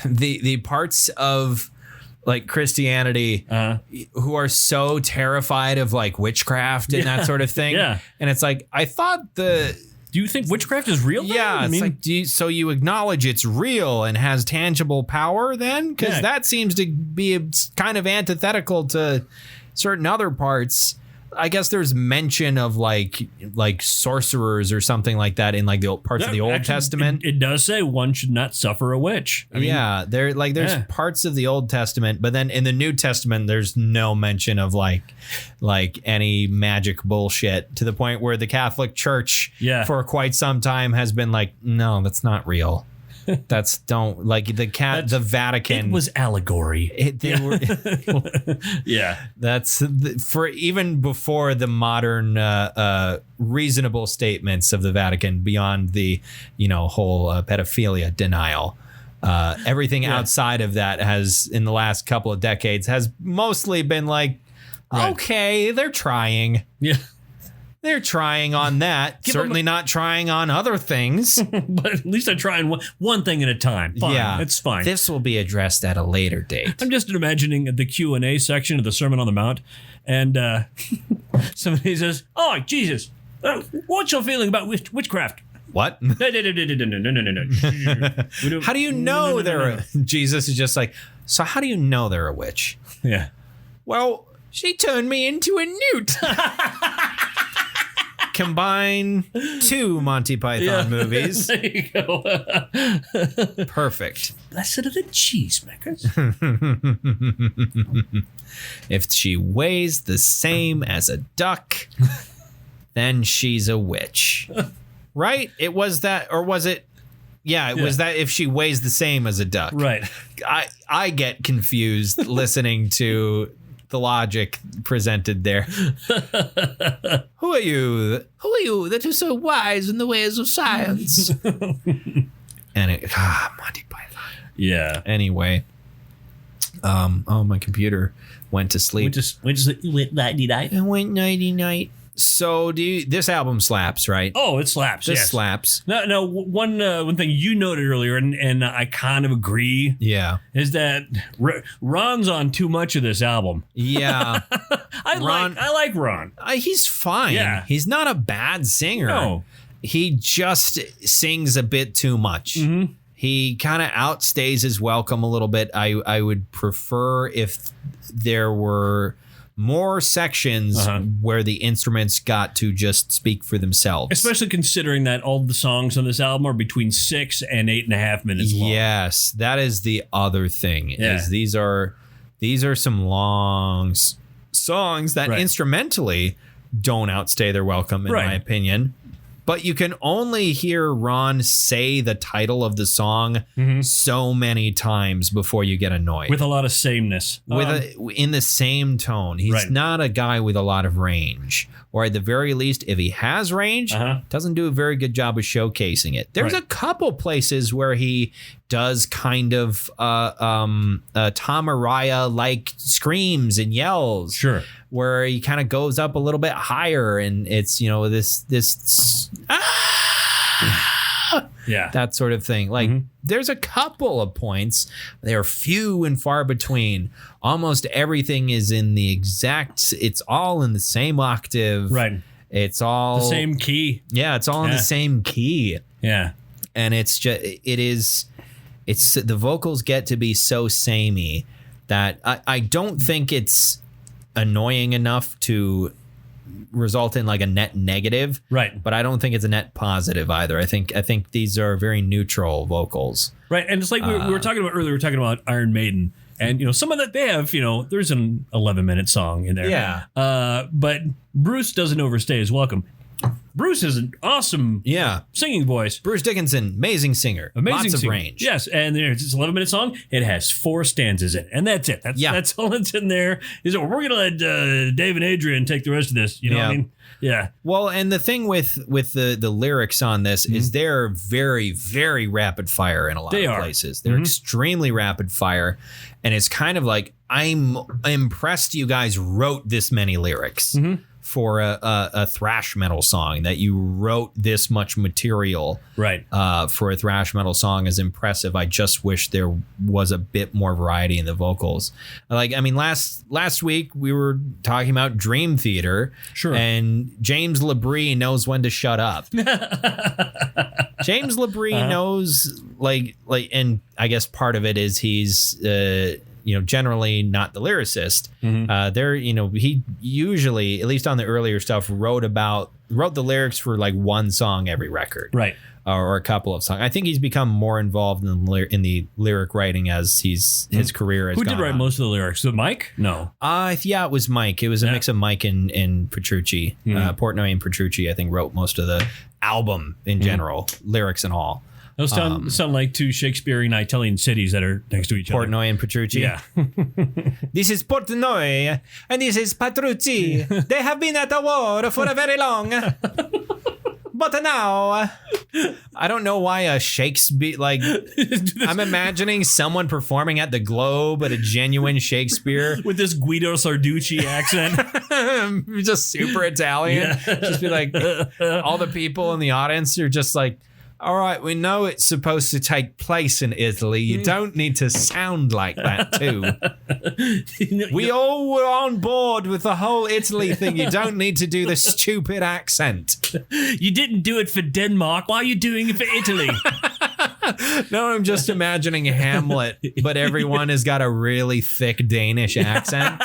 the parts of like Christianity who are so terrified of like witchcraft and that sort of thing. Yeah. And it's like, I thought do you think witchcraft is real? Yeah. It's like, so you acknowledge it's real and has tangible power then? Because that seems to be kind of antithetical to certain other parts. I guess there's mention of like sorcerers or something like that in like the parts of the Old Testament. It does say one should not suffer a witch. I mean, there's parts of the Old Testament, but then in the New Testament, there's no mention of like any magic bullshit, to the point where the Catholic Church for quite some time has been like, no, that's not real. That's the Vatican. It was allegory. That's for even before the modern reasonable statements of the Vatican, beyond the whole pedophilia denial. Everything outside of that has, in the last couple of decades, has mostly been like, okay, they're trying. Yeah. They're trying on that. Certainly not trying on other things. But at least they're trying one thing at a time. Fine. Yeah, it's fine. This will be addressed at a later date. I'm just imagining the Q&A section of the Sermon on the Mount, and somebody says, "Oh, Jesus, what's your feeling about witchcraft?" What? No. How do you know they're Jesus is just like, so how do you know they're a witch? Yeah. Well, she turned me into a newt. Combine 2 Monty Python movies. There you go. Perfect. Blessed are the cheesemakers. If she weighs the same as a duck, then she's a witch. Right? It was that, or was it? Yeah, it was that if she weighs the same as a duck. Right. I get confused listening to the logic presented there. Who are you that are so wise in the ways of science? And Monty Python. Yeah. Anyway, my computer went to sleep. Went nighty-night. It went nighty-night. So this album slaps, right? Oh, it slaps. This slaps. No. One thing you noted earlier, and I kind of agree. Yeah, is that Ron's on too much of this album. Yeah, I like Ron. He's fine. Yeah, he's not a bad singer. No, he just sings a bit too much. Mm-hmm. He kind of outstays his welcome a little bit. I would prefer if there were more sections where the instruments got to just speak for themselves. Especially considering that all the songs on this album are between 6 and 8.5 minutes long. Yes, that is the other thing. Is these are some long songs that instrumentally don't outstay their welcome, in my opinion. But you can only hear Ron say the title of the song so many times before you get annoyed. With a lot of sameness. In the same tone. He's not a guy with a lot of range. Or at the very least, if he has range, doesn't do a very good job of showcasing it. There's a couple places where he does kind of Tom Araya-like screams and yells. Sure. Where he kind of goes up a little bit higher, and it's, this that sort of thing. Like, there's a couple of points. They're few and far between. Almost everything is in the exact, it's all in the same octave. Right. It's all the same key. Yeah, it's all in the same key. Yeah. And it's the vocals get to be so samey that I don't think it's annoying enough to result in like a net negative. Right. But I don't think it's a net positive either. I think these are very neutral vocals. Right. And it's like we were talking about earlier, we were talking about Iron Maiden. And, some of that they have, there's an 11-minute song in there. Yeah. But Bruce doesn't overstay his welcome. Bruce has an awesome singing voice. Bruce Dickinson, amazing singer. Lots of range. Yes, and it's an 11-minute song. It has 4 stanzas in it, and that's it. That's all that's in there. Is we're going to let Dave and Adrian take the rest of this. You know what I mean? Yeah. Well, and the thing with the lyrics on this is they're very, very rapid fire in a lot of places. They're extremely rapid fire. And it's kind of like, I'm impressed you guys wrote this many lyrics for a thrash metal song, that you wrote this much material for a thrash metal song is impressive. I just wish there was a bit more variety in the vocals. Like, I mean, last week we were talking about Dream Theater, and James LaBrie knows when to shut up. James LaBrie knows, like, and I guess part of it is he's generally not the lyricist. He usually, at least on the earlier stuff, wrote the lyrics for like one song every record, right, or a couple of songs. I think he's become more involved in the lyric writing as his career has gone on. Who did write most of the lyrics? Was it Mike? No. Yeah, it was Mike. It was a mix of Mike and Petrucci. Portnoy and Petrucci, I think, wrote most of the album in general, lyrics and all. Those sound like two Shakespearean Italian cities that are next to each other. Portnoy and Petrucci. Yeah. This is Portnoy and this is Petrucci. They have been at a war for a very long. But now, I don't know why a Shakespeare, like, I'm imagining someone performing at the Globe at a genuine Shakespeare. With this Guido Sarducci accent. Just super Italian. Yeah. Just be like, all the people in the audience are just like, all right, we know it's supposed to take place in Italy. You don't need to sound like that, too. We all were on board with the whole Italy thing. You don't need to do the stupid accent. You didn't do it for Denmark. Why are you doing it for Italy? No, I'm just imagining Hamlet, but everyone has got a really thick Danish accent.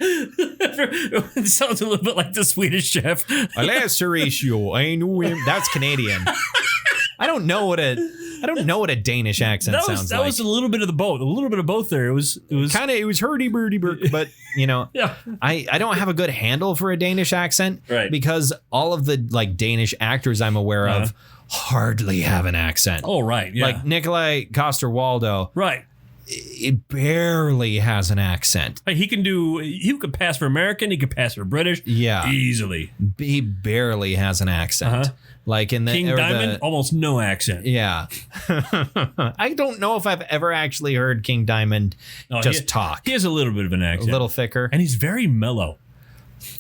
It sounds a little bit like the Swedish Chef. That's Canadian. I don't know what a Danish accent sounds like. That was a little bit of the both. A little bit of both there. It was hurdy-burdy-burdy, but I don't have a good handle for a Danish accent, right? Because all of the like Danish actors I'm aware of hardly have an accent. Oh, right. Yeah. Like Nikolai Coster-Waldau. Right. It barely has an accent. He could pass for American. He could pass for British. Yeah. Easily. He barely has an accent. Like in the King Diamond, almost no accent. Yeah. I don't know if I've ever actually heard King Diamond talk. He has a little bit of an accent. A little thicker. And he's very mellow.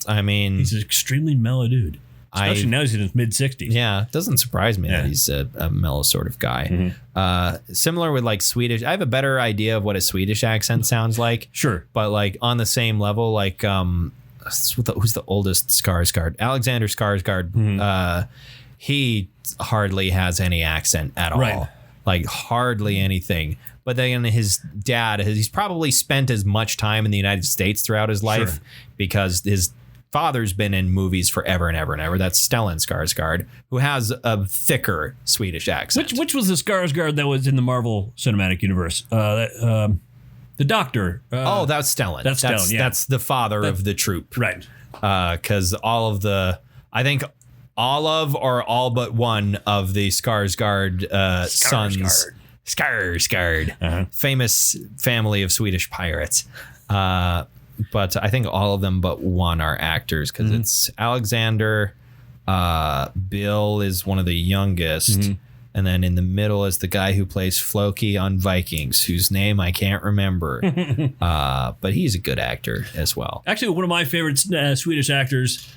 I mean, he's an extremely mellow dude. Especially now he's in his mid-60s. Yeah, it doesn't surprise me that he's a mellow sort of guy. Similar with like Swedish. I have a better idea of what a Swedish accent sounds like. Sure. But like on the same level, like who's the oldest Skarsgård? Alexander Skarsgård. He hardly has any accent at all. Like hardly anything. But then his dad, he's probably spent as much time in the United States throughout his life because his father's been in movies forever and ever and ever. That's Stellan Skarsgård, who has a thicker Swedish accent. Which was the Skarsgård that was in the Marvel Cinematic Universe? The Doctor. That's Stellan. That's Stellan, That's the father of the troupe. Right. Because all or all but one of the Skarsgård sons. Skarsgård. Famous family of Swedish pirates. But I think all of them but one are actors because it's Alexander. Bill is one of the youngest. And then in the middle is the guy who plays Floki on Vikings, whose name I can't remember. But he's a good actor as well. Actually, one of my favorite Swedish actors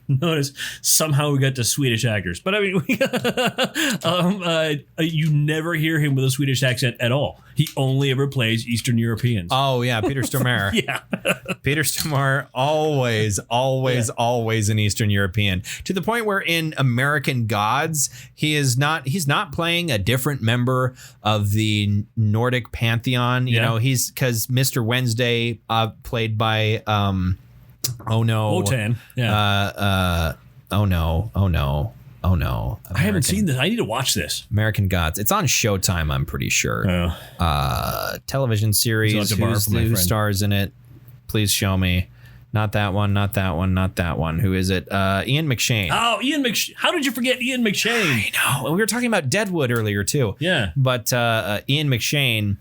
notice somehow we got to Swedish actors. But I mean, you never hear him with a Swedish accent at all. He only ever plays Eastern Europeans. Oh, yeah. Peter Stormare. Yeah. Peter Stormare, always an Eastern European, to the point where in American Gods, he's not playing a different member of the Nordic pantheon. You know, he's because Mr. Wednesday, played by, Wotan. Yeah. Oh no. I haven't seen this. I need to watch this. American Gods. It's on Showtime, I'm pretty sure. Oh. Television series. Who stars in it? Please show me. Not that one. Who is it? Ian McShane. Oh, Ian McShane. How did you forget Ian McShane? I know. We were talking about Deadwood earlier, too. Yeah. But Ian McShane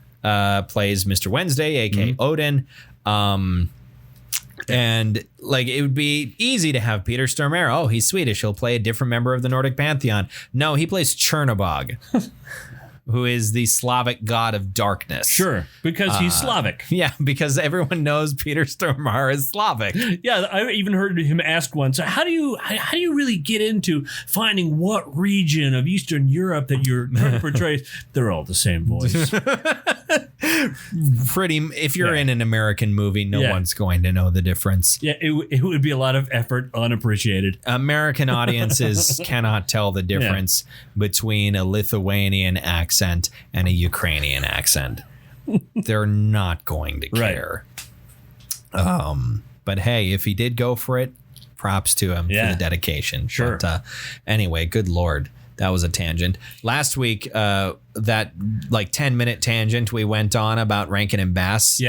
plays Mr. Wednesday, a.k.a. Odin. And like it would be easy to have Peter Stormare. Oh, he's Swedish. He'll play a different member of the Nordic pantheon. No, he plays Chernobog, who is the Slavic god of darkness. Sure, because he's Slavic. Yeah, because everyone knows Peter Stormare is Slavic. Yeah, I even heard him ask once, how do you really get into finding what region of Eastern Europe that you're trying to portray? They're all the same voice. If you're in an American movie, no one's going to know the difference. Yeah, it would be a lot of effort, unappreciated. American audiences cannot tell the difference between a Lithuanian accent and a Ukrainian accent. They're not going to care. Right. But hey, if he did go for it, props to him for the dedication. Sure. But, anyway, good Lord. That was a tangent. Last week, that like 10-minute tangent we went on about Rankin and Bass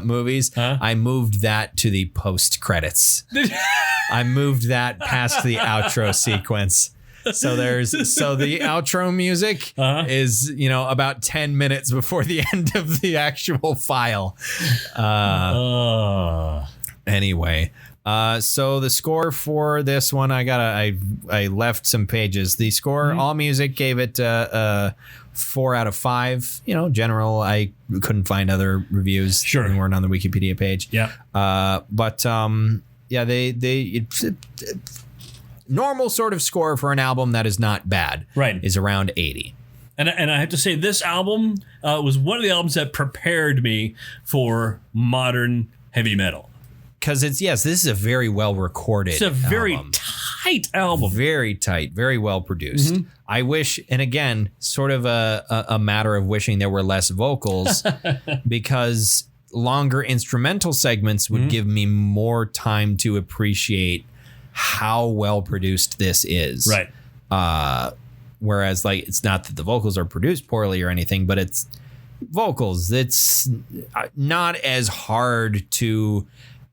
movies. I moved that to the post credits. I moved that past the outro sequence. So the outro music is, about 10 minutes before the end of the actual file. Anyway. So the score for this one, I left some pages. The score, All Music gave it 4 out of 5. General. I couldn't find other reviews. Sure, they weren't on the Wikipedia page. Yeah. It's normal sort of score for an album that is not bad. Right, is around 80. And I have to say, this album was one of the albums that prepared me for modern heavy metal. Because this is a very well recorded. It's a very tight album. Very tight, very well produced. I wish, and again, sort of a matter of wishing there were less vocals, because longer instrumental segments would give me more time to appreciate how well produced this is. Right. Whereas, like, it's not that the vocals are produced poorly or anything, but it's vocals. It's not as hard to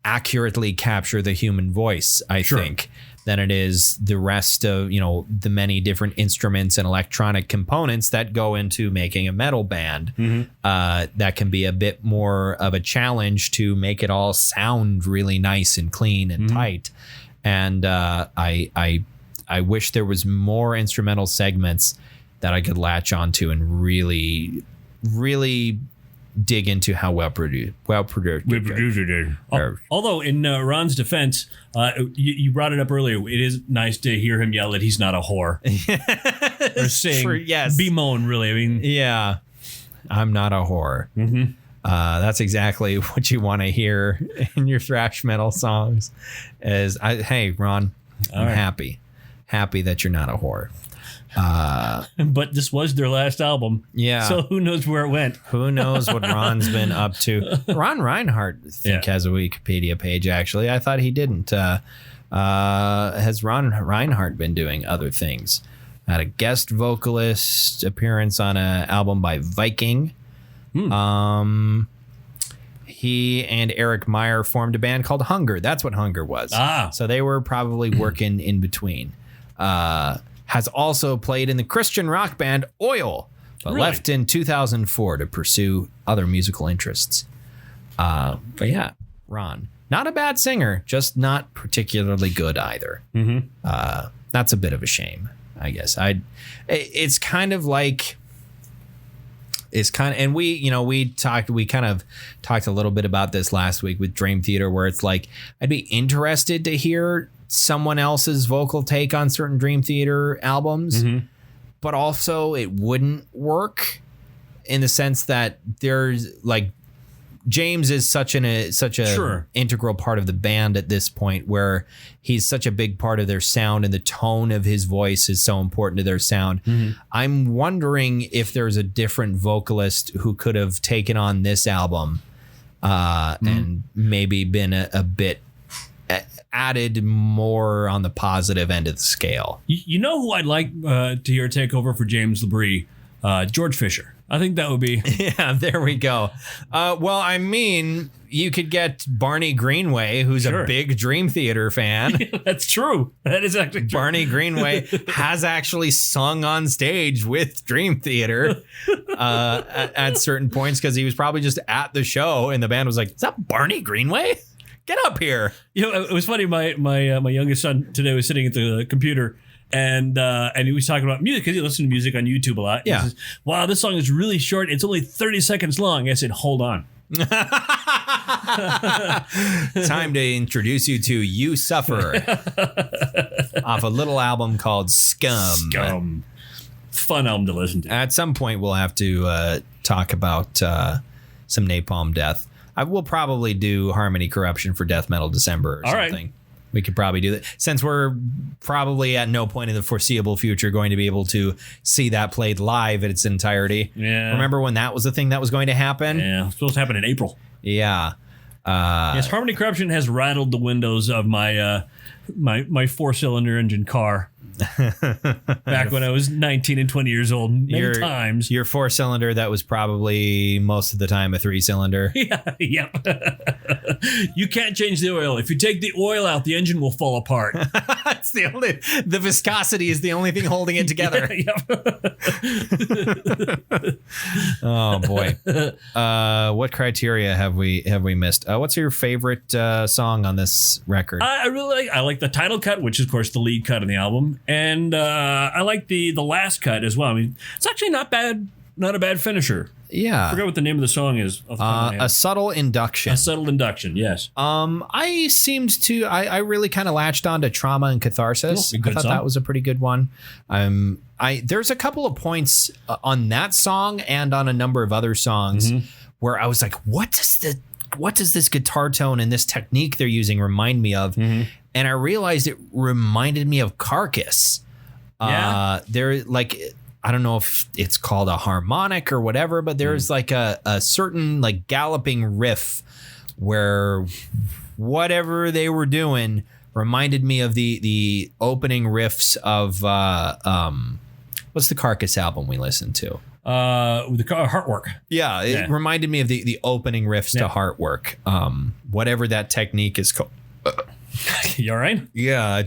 accurately capture the human voice, I think, than it is the rest of, the many different instruments and electronic components that go into making a metal band. That can be a bit more of a challenge to make it all sound really nice and clean and tight. And I wish there was more instrumental segments that I could latch onto and really, really dig into how well produced it is. Although in Ron's defense, you brought it up earlier, it is nice to hear him yell that he's not a whore. Or sing, bemoan, really. I mean, I'm not a whore. That's exactly what you want to hear in your thrash metal songs. Hey, Ron, I'm happy that you're not a whore. But this was their last album. Yeah. So who knows where it went? Who knows what Ron's been up to? Ron Reinhart, I think, has a Wikipedia page, actually. I thought he didn't. Has Ron Reinhart been doing other things? Had a guest vocalist appearance on an album by Viking. He and Eric Meyer formed a band called Hunger. That's what Hunger was. So they were probably working in between. Has also played in the Christian rock band Oil, but left in 2004 to pursue other musical interests. But yeah, Ron, not a bad singer, just not particularly good either. That's a bit of a shame, I guess. It's kind of like is kind of, and we kind of talked a little bit about this last week with Dream Theater, where it's like, I'd be interested to hear someone else's vocal take on certain Dream Theater albums, but also it wouldn't work in the sense that there's like, James is such a Sure. integral part of the band at this point, where he's such a big part of their sound, and the tone of his voice is so important to their sound. I'm wondering if there's a different vocalist who could have taken on this album and maybe been a bit added more on the positive end of the scale. You know who I'd like to hear take over for James LaBrie? George Fisher. I think that would be. Yeah, there we go. Well, I mean, you could get Barney Greenway, who's a big Dream Theater fan. Yeah, that's true. That is actually true. Barney Greenway has actually sung on stage with Dream Theater at certain points, because he was probably just at the show and the band was like, "Is that Barney Greenway? Get up here." You know, it was funny. My youngest son today was sitting at the computer. And he was talking about music, because he listens to music on YouTube a lot. Yeah. He says, "Wow, this song is really short. It's only 30 seconds long." I said, "Hold on." Time to introduce you to You Suffer off a little album called Scum. Fun album to listen to. At some point, we'll have to talk about some Napalm Death. I will probably do Harmony Corruption for Death Metal December or something. Right. We could probably do that, since we're probably at no point in the foreseeable future going to be able to see that played live in its entirety. Yeah. Remember when that was the thing that was going to happen? Yeah, it's supposed to happen in April. Yeah. Yes, Harmony Corruption has rattled the windows of my my 4-cylinder engine car back when I was 19 and 20 years old. Many times. Your 4-cylinder that was probably most of the time a 3-cylinder. Yeah, yep. You can't change the oil. If you take the oil out, the engine will fall apart. That's the viscosity is the only thing holding it together. Yep. Oh boy. What criteria have we missed? What's your favorite song on this record? I really like the title cut, which is of course the lead cut on the album, and I like the last cut as well. I mean, it's actually not bad, not a bad finisher. Yeah. I forget what the name of the song is. A Subtle Induction. A Subtle Induction, yes. I really kind of latched on to Trauma and Catharsis. Oh, I thought that was a pretty good one. There's a couple of points on that song and on a number of other songs where I was like, what does this guitar tone and this technique they're using remind me of? And I realized it reminded me of Carcass. Yeah. They're like, I don't know if it's called a harmonic or whatever, but there's like a certain like galloping riff where whatever they were doing reminded me of the opening riffs of what's the Carcass album we listened to? With the Heartwork. Yeah, it reminded me of the opening riffs to Heartwork. Whatever that technique is called. You all right? Yeah,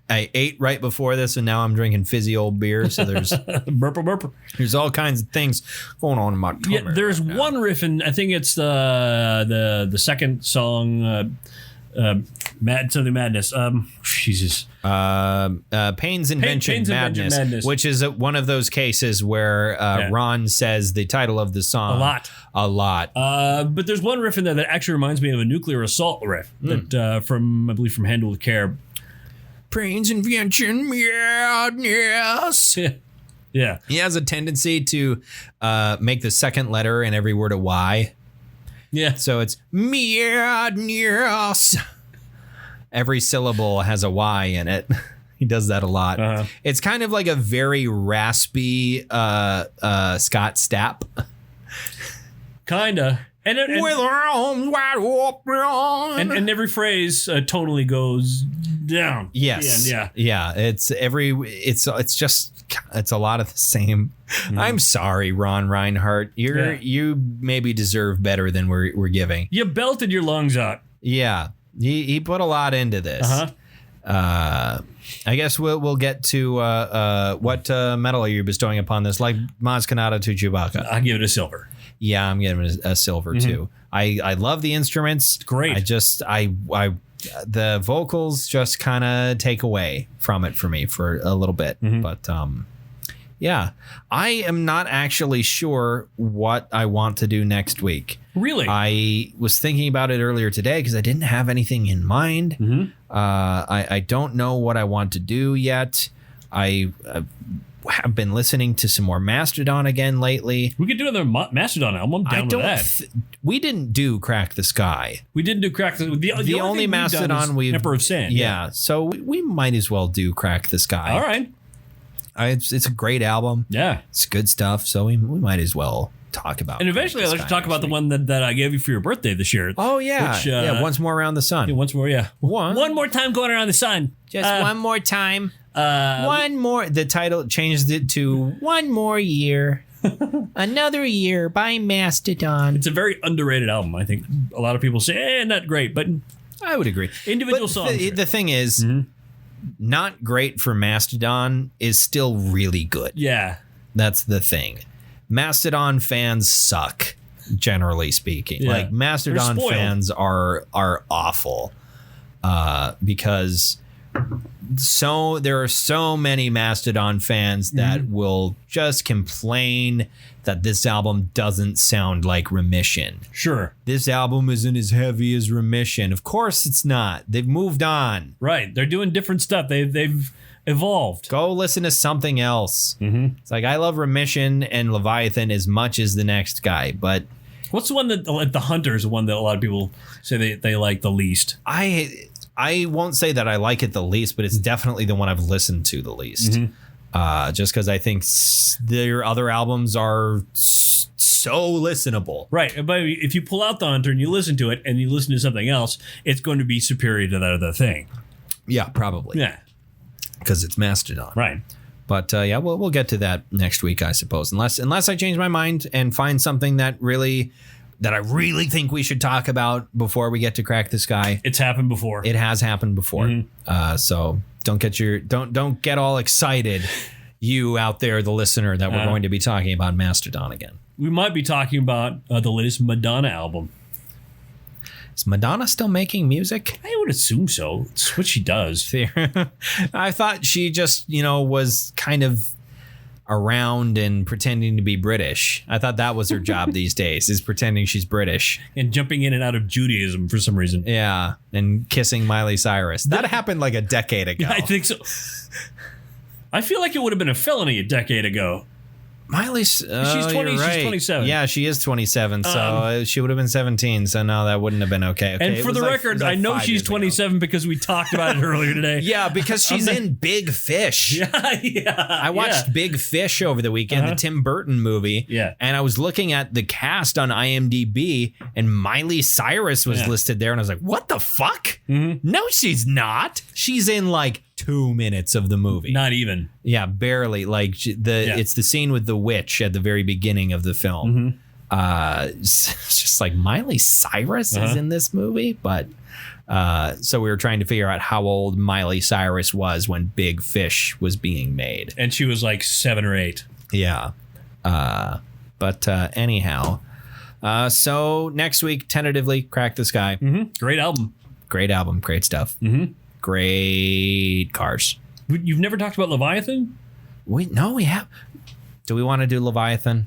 I ate right before this, and now I'm drinking fizzy old beer. So there's burper. There's all kinds of things going on in my tummy. Yeah, there's one riff, and I think it's the second song, Mad Something Madness. Jesus. Pain's Invention Madness, which is one of those cases where Ron says the title of the song a lot. But there's one riff in there that actually reminds me of a Nuclear Assault riff that from Handle with Care. Pain's Invention Madness. Yeah. He has a tendency to make the second letter in every word a Y. Yeah. So it's madness. Every syllable has a Y in it. He does that a lot. It's kind of like a very raspy Scott Stapp. Kinda. And with her arms wide open. And every phrase tonally goes down. Yes. Yeah. It's a lot of the same. I'm sorry, Ron Reinhart. You maybe deserve better than we're giving. You belted your lungs out. Yeah. He put a lot into this. I guess we'll get to what medal are you bestowing upon this? Like Maz Kanata to Chewbacca. I'll give it a silver. Yeah, I'm giving it a silver too. I love the instruments. Great. The vocals just kind of take away from it for me for a little bit. But Yeah. I am not actually sure what I want to do next week. Really? I was thinking about it earlier today because I didn't have anything in mind. Mm-hmm. I don't know what I want to do yet. I have been listening to some more Mastodon again lately. We could do another Mastodon album. I'm down with that. We didn't do Crack the Sky. We didn't do Crack the Sky. The only Mastodon we've Emperor of Sand. Yeah, so we might as well do Crack the Sky. All right. It's a great album. Yeah. It's good stuff, so we might as well talk about. And eventually I'd like to talk about the one that I gave you for your birthday this year. Oh, yeah. Yeah, Once More Around the Sun. Yeah, once more, yeah. One more time going around the sun. Just one more time. One more. The title changed it to One More Year. Another Year by Mastodon. It's a very underrated album. I think a lot of people say, not great, but I would agree. Individual songs. The thing is, not great for Mastodon is still really good. Yeah. That's the thing. Mastodon fans suck, generally speaking. Yeah. Like Mastodon fans are awful because there are so many Mastodon fans that will just complain that this album doesn't sound like Remission. Sure. This album isn't as heavy as Remission. Of course it's not. They've moved on. Right. They're doing different stuff. They've evolved. Go listen to something else. It's like I love Remission and Leviathan as much as the next guy, but what's the one that the Hunter is the one that a lot of people say they like the least? I won't say that I like it the least, but it's definitely the one I've listened to the least. Just because I think their other albums are so listenable. Right. But if you pull out the Hunter and you listen to it and you listen to something else, it's going to be superior to that other thing. Yeah, probably. Yeah. Because it's Mastodon. Right. But yeah, we'll get to that next week, I suppose. Unless I change my mind and find something that I really think we should talk about before we get to Crack the Sky. It's happened before. It has happened before. So don't get all excited, you out there, the listener, that we're going to be talking about Mastodon again. We might be talking about the latest Madonna album. Is Madonna still making music? I would assume so. It's what she does. I thought she just, was kind of around and pretending to be British. I thought that was her job these days, is pretending she's British. And jumping in and out of Judaism for some reason. Yeah, and kissing Miley Cyrus. That happened like a decade ago. I think so. I feel like it would have been a felony a decade ago. Miley's she's 20. Right. She's 27. Yeah, she is 27. So she would have been 17. So no, that wouldn't have been okay. And for the record, I know she's 27 because we talked about it earlier today. Yeah, because she's in Big Fish. Yeah. I watched Big Fish over the weekend, the Tim Burton movie. Yeah. And I was looking at the cast on IMDb, and Miley Cyrus was listed there, and I was like, "What the fuck? No, she's not. She's in like 2 minutes of the movie. Not even. Yeah, barely. Like it's the scene with the witch at the very beginning of the film. It's just like Miley Cyrus is in this movie, but so we were trying to figure out how old Miley Cyrus was when Big Fish was being made, and she was like 7 or 8. Yeah, but anyhow, so next week tentatively, Crack the Sky. Great album. Great stuff. Great cars. You've never talked about Leviathan? We have. Do we want to do Leviathan?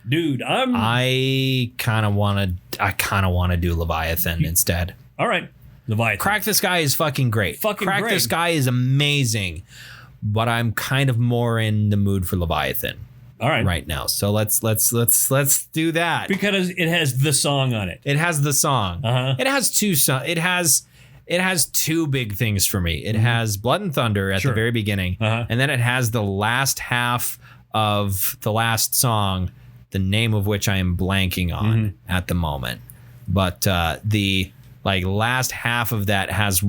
Dude, I kind of want to do Leviathan instead. All right. Leviathan. Crack the Sky is fucking great. Crack the Sky is amazing, but I'm kind of more in the mood for Leviathan. All right. Right now. So let's do that. Because it has the song on it. It has the song. It has two songs. It has two big things for me. It has Blood and Thunder at the very beginning, and then it has the last half of the last song, the name of which I am blanking on at the moment. But the last half of that has,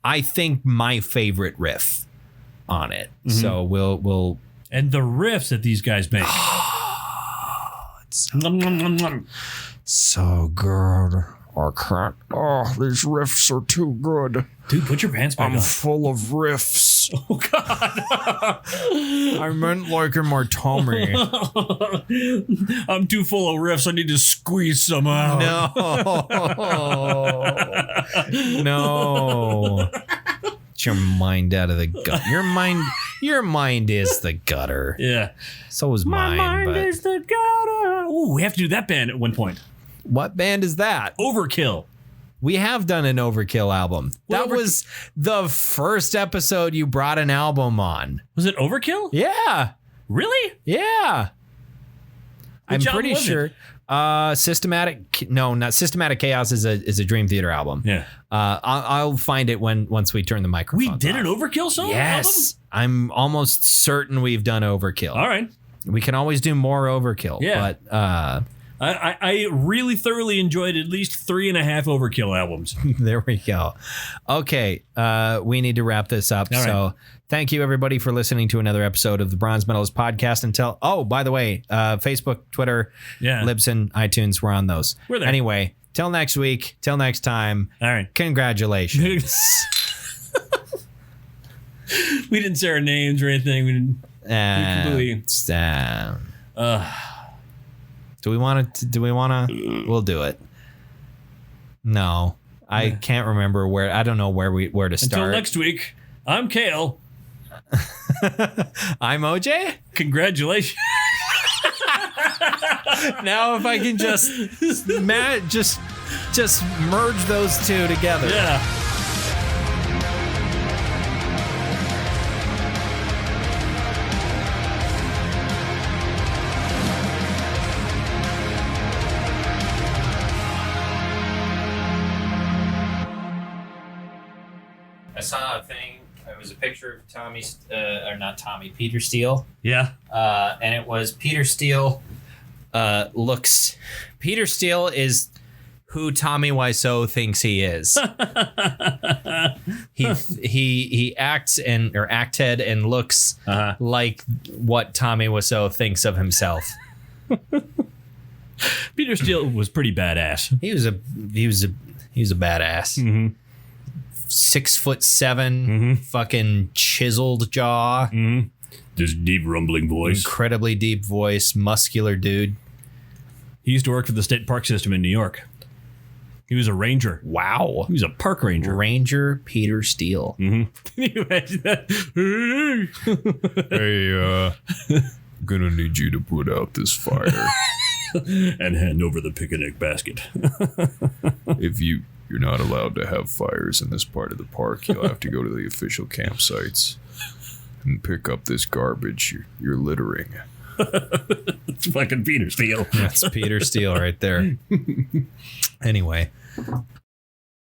I think, my favorite riff on it. So we'll and the riffs that these guys make. It's so good. I can't. Oh, these riffs are too good. Dude, put your pants back on. I'm full of riffs. Oh, God. I meant like in my tummy. I'm too full of riffs. I need to squeeze some out. No. your mind out of the gut. Your mind is the gutter. Yeah. So is mine. My mind but is the gutter. Ooh, we have to do that band at one point. what band is that? Overkill. We have done an Overkill album. What That was the first episode you brought an album on. Was it Overkill? Yeah. Really? Yeah. I'm album pretty was it? sure. Not Systematic Chaos is a Dream Theater album. Yeah. I'll find it once we turn the microphone. We did an Overkill song? Yes. I'm almost certain we've done Overkill. All right. We can always do more Overkill. Yeah. But I really thoroughly enjoyed at least 3.5 Overkill albums. there we go. Okay. We need to wrap this up. All So right. thank you, everybody, for listening to another episode of the Bronze Medalist Podcast. By the way, Facebook, Twitter, Yeah. Libsyn, iTunes, we're on those. We're there. Anyway, till next week, till next time. All right. Congratulations. We didn't say our names or anything. We didn't. completely- Do we want to? We'll do it. No, I can't remember where. I don't know where to start. Until next week, I'm Kayle. I'm OJ. Congratulations. Now, if I can just merge those two together. Yeah. I saw a thing. It was a picture of Peter Steele. Yeah. And it was Peter Steele looks. Peter Steele is who Tommy Wiseau thinks he is. he acted and looks like what Tommy Wiseau thinks of himself. Peter Steele was pretty badass. He was a badass. Mm-hmm. 6'7", fucking chiseled jaw, This deep rumbling voice. incredibly deep voice, muscular dude. He used to work for the state park system in New York. He was a ranger. Wow. He was a park ranger. Ranger Peter Steele. Can you imagine that? Hey, gonna need you to put out this fire. And hand over the picnic basket. If you're not allowed to have fires in this part of the park, you'll have to go to the official campsites and pick up this garbage you're littering. It's fucking Peter Steele. That's Peter Steele right there. Anyway,